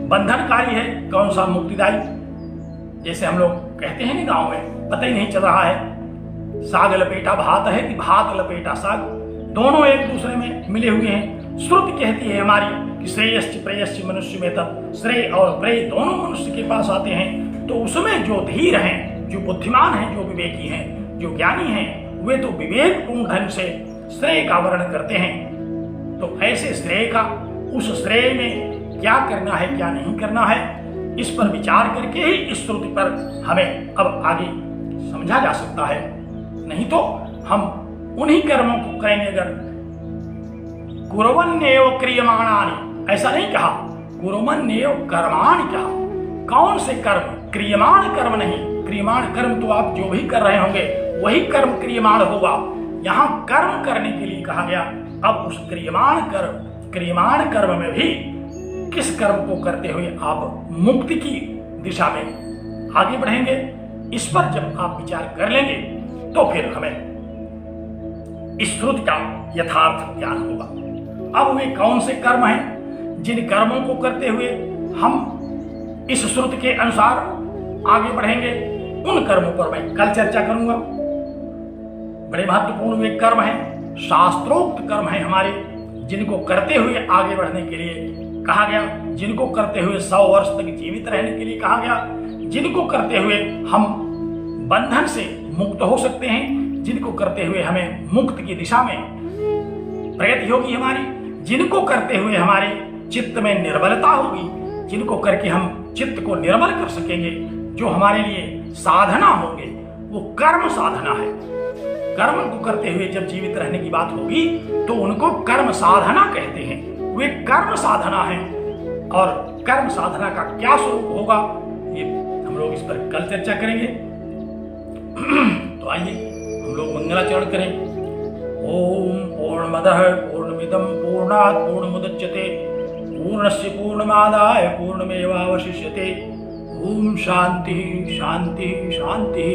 S2: बंधनकारी है, कौन सा मुक्तिदायी। जैसे हम लोग कहते हैं ना गांव में, पता ही नहीं चल रहा है साग लपेटा भात है कि भात लपेटा साग, दोनों एक दूसरे में मिले हुए हैं। श्रुति कहती है हमारी कि श्रेयश्च प्रेयश्च मनुष्य में तब, श्रेय और प्रेय दोनों मनुष्य के पास आते हैं। तो उसमें जो धीर हैं, जो बुद्धिमान हैं, जो विवेकी हैं, जो ज्ञानी हैं, वे तो विवेकपूर्ण ढंग से श्रेय का वर्णन करते हैं। तो ऐसे श्रेय का, उस श्रेय में क्या करना है, क्या नहीं करना है, इस पर विचार करके ही इस श्रुति पर हमें अब आगे समझा जा सकता है। नहीं तो हम उन्हीं कर्मों को करेंगे। अगर कुर्वन्नेव क्रियमाणानि, ऐसा नहीं कहा, कुर्वन्नेव कर्माणि कहा। कौन से कर्म? क्रियमाण कर्म नहीं। क्रियमाण कर्म तो आप जो भी कर रहे होंगे वही कर्म क्रियमाण होगा। यहां कर्म करने के लिए कहा गया। अब उस क्रियमाण कर्म में भी किस कर्म को करते हुए आप मुक्ति की दिशा में आगे बढ़ेंगे, इस पर जब आप विचार कर लेंगे तो फिर हमें इस श्रुति का यथार्थ ज्ञान होगा। अब वे कौन से कर्म हैं जिन कर्मों को करते हुए हम इस श्रुति के अनुसार आगे बढ़ेंगे, उन कर्मों पर मैं कल चर्चा करूंगा। बड़े महत्वपूर्ण वे कर्म हैं, शास्त्रोक्त कर्म हैं हमारे, जिनको करते हुए आगे बढ़ने के लिए कहा गया, जिनको करते हुए 100 वर्ष तक जीवित रहने के लिए कहा गया, जिनको करते हुए हम बंधन से मुक्त हो सकते हैं, जिनको करते हुए हमें मुक्त की दिशा में प्रगति होगी हमारी, जिनको करते हुए हमारे चित्त में निर्मलता होगी, जिनको करके हम चित्त को निर्मल कर सकेंगे, जो हमारे लिए साधना होंगे, वो कर्म साधना है। कर्म को करते हुए जब जीवित रहने की बात होगी तो उनको कर्म साधना कहते हैं। वे कर्म साधना है। और कर्म साधना का क्या स्वरूप होगा, ये हम लोग इस पर कल चर्चा करेंगे। तो आइए हम लोग मंगलाचरण करें। ओम पूर्णमदः पूर्णमिदं पूर्णात् पूर्णमुदच्यते पूर्णस्य पूर्णमादाय पूर्णमेवावशिष्यते। ओम शांति शांति शांति।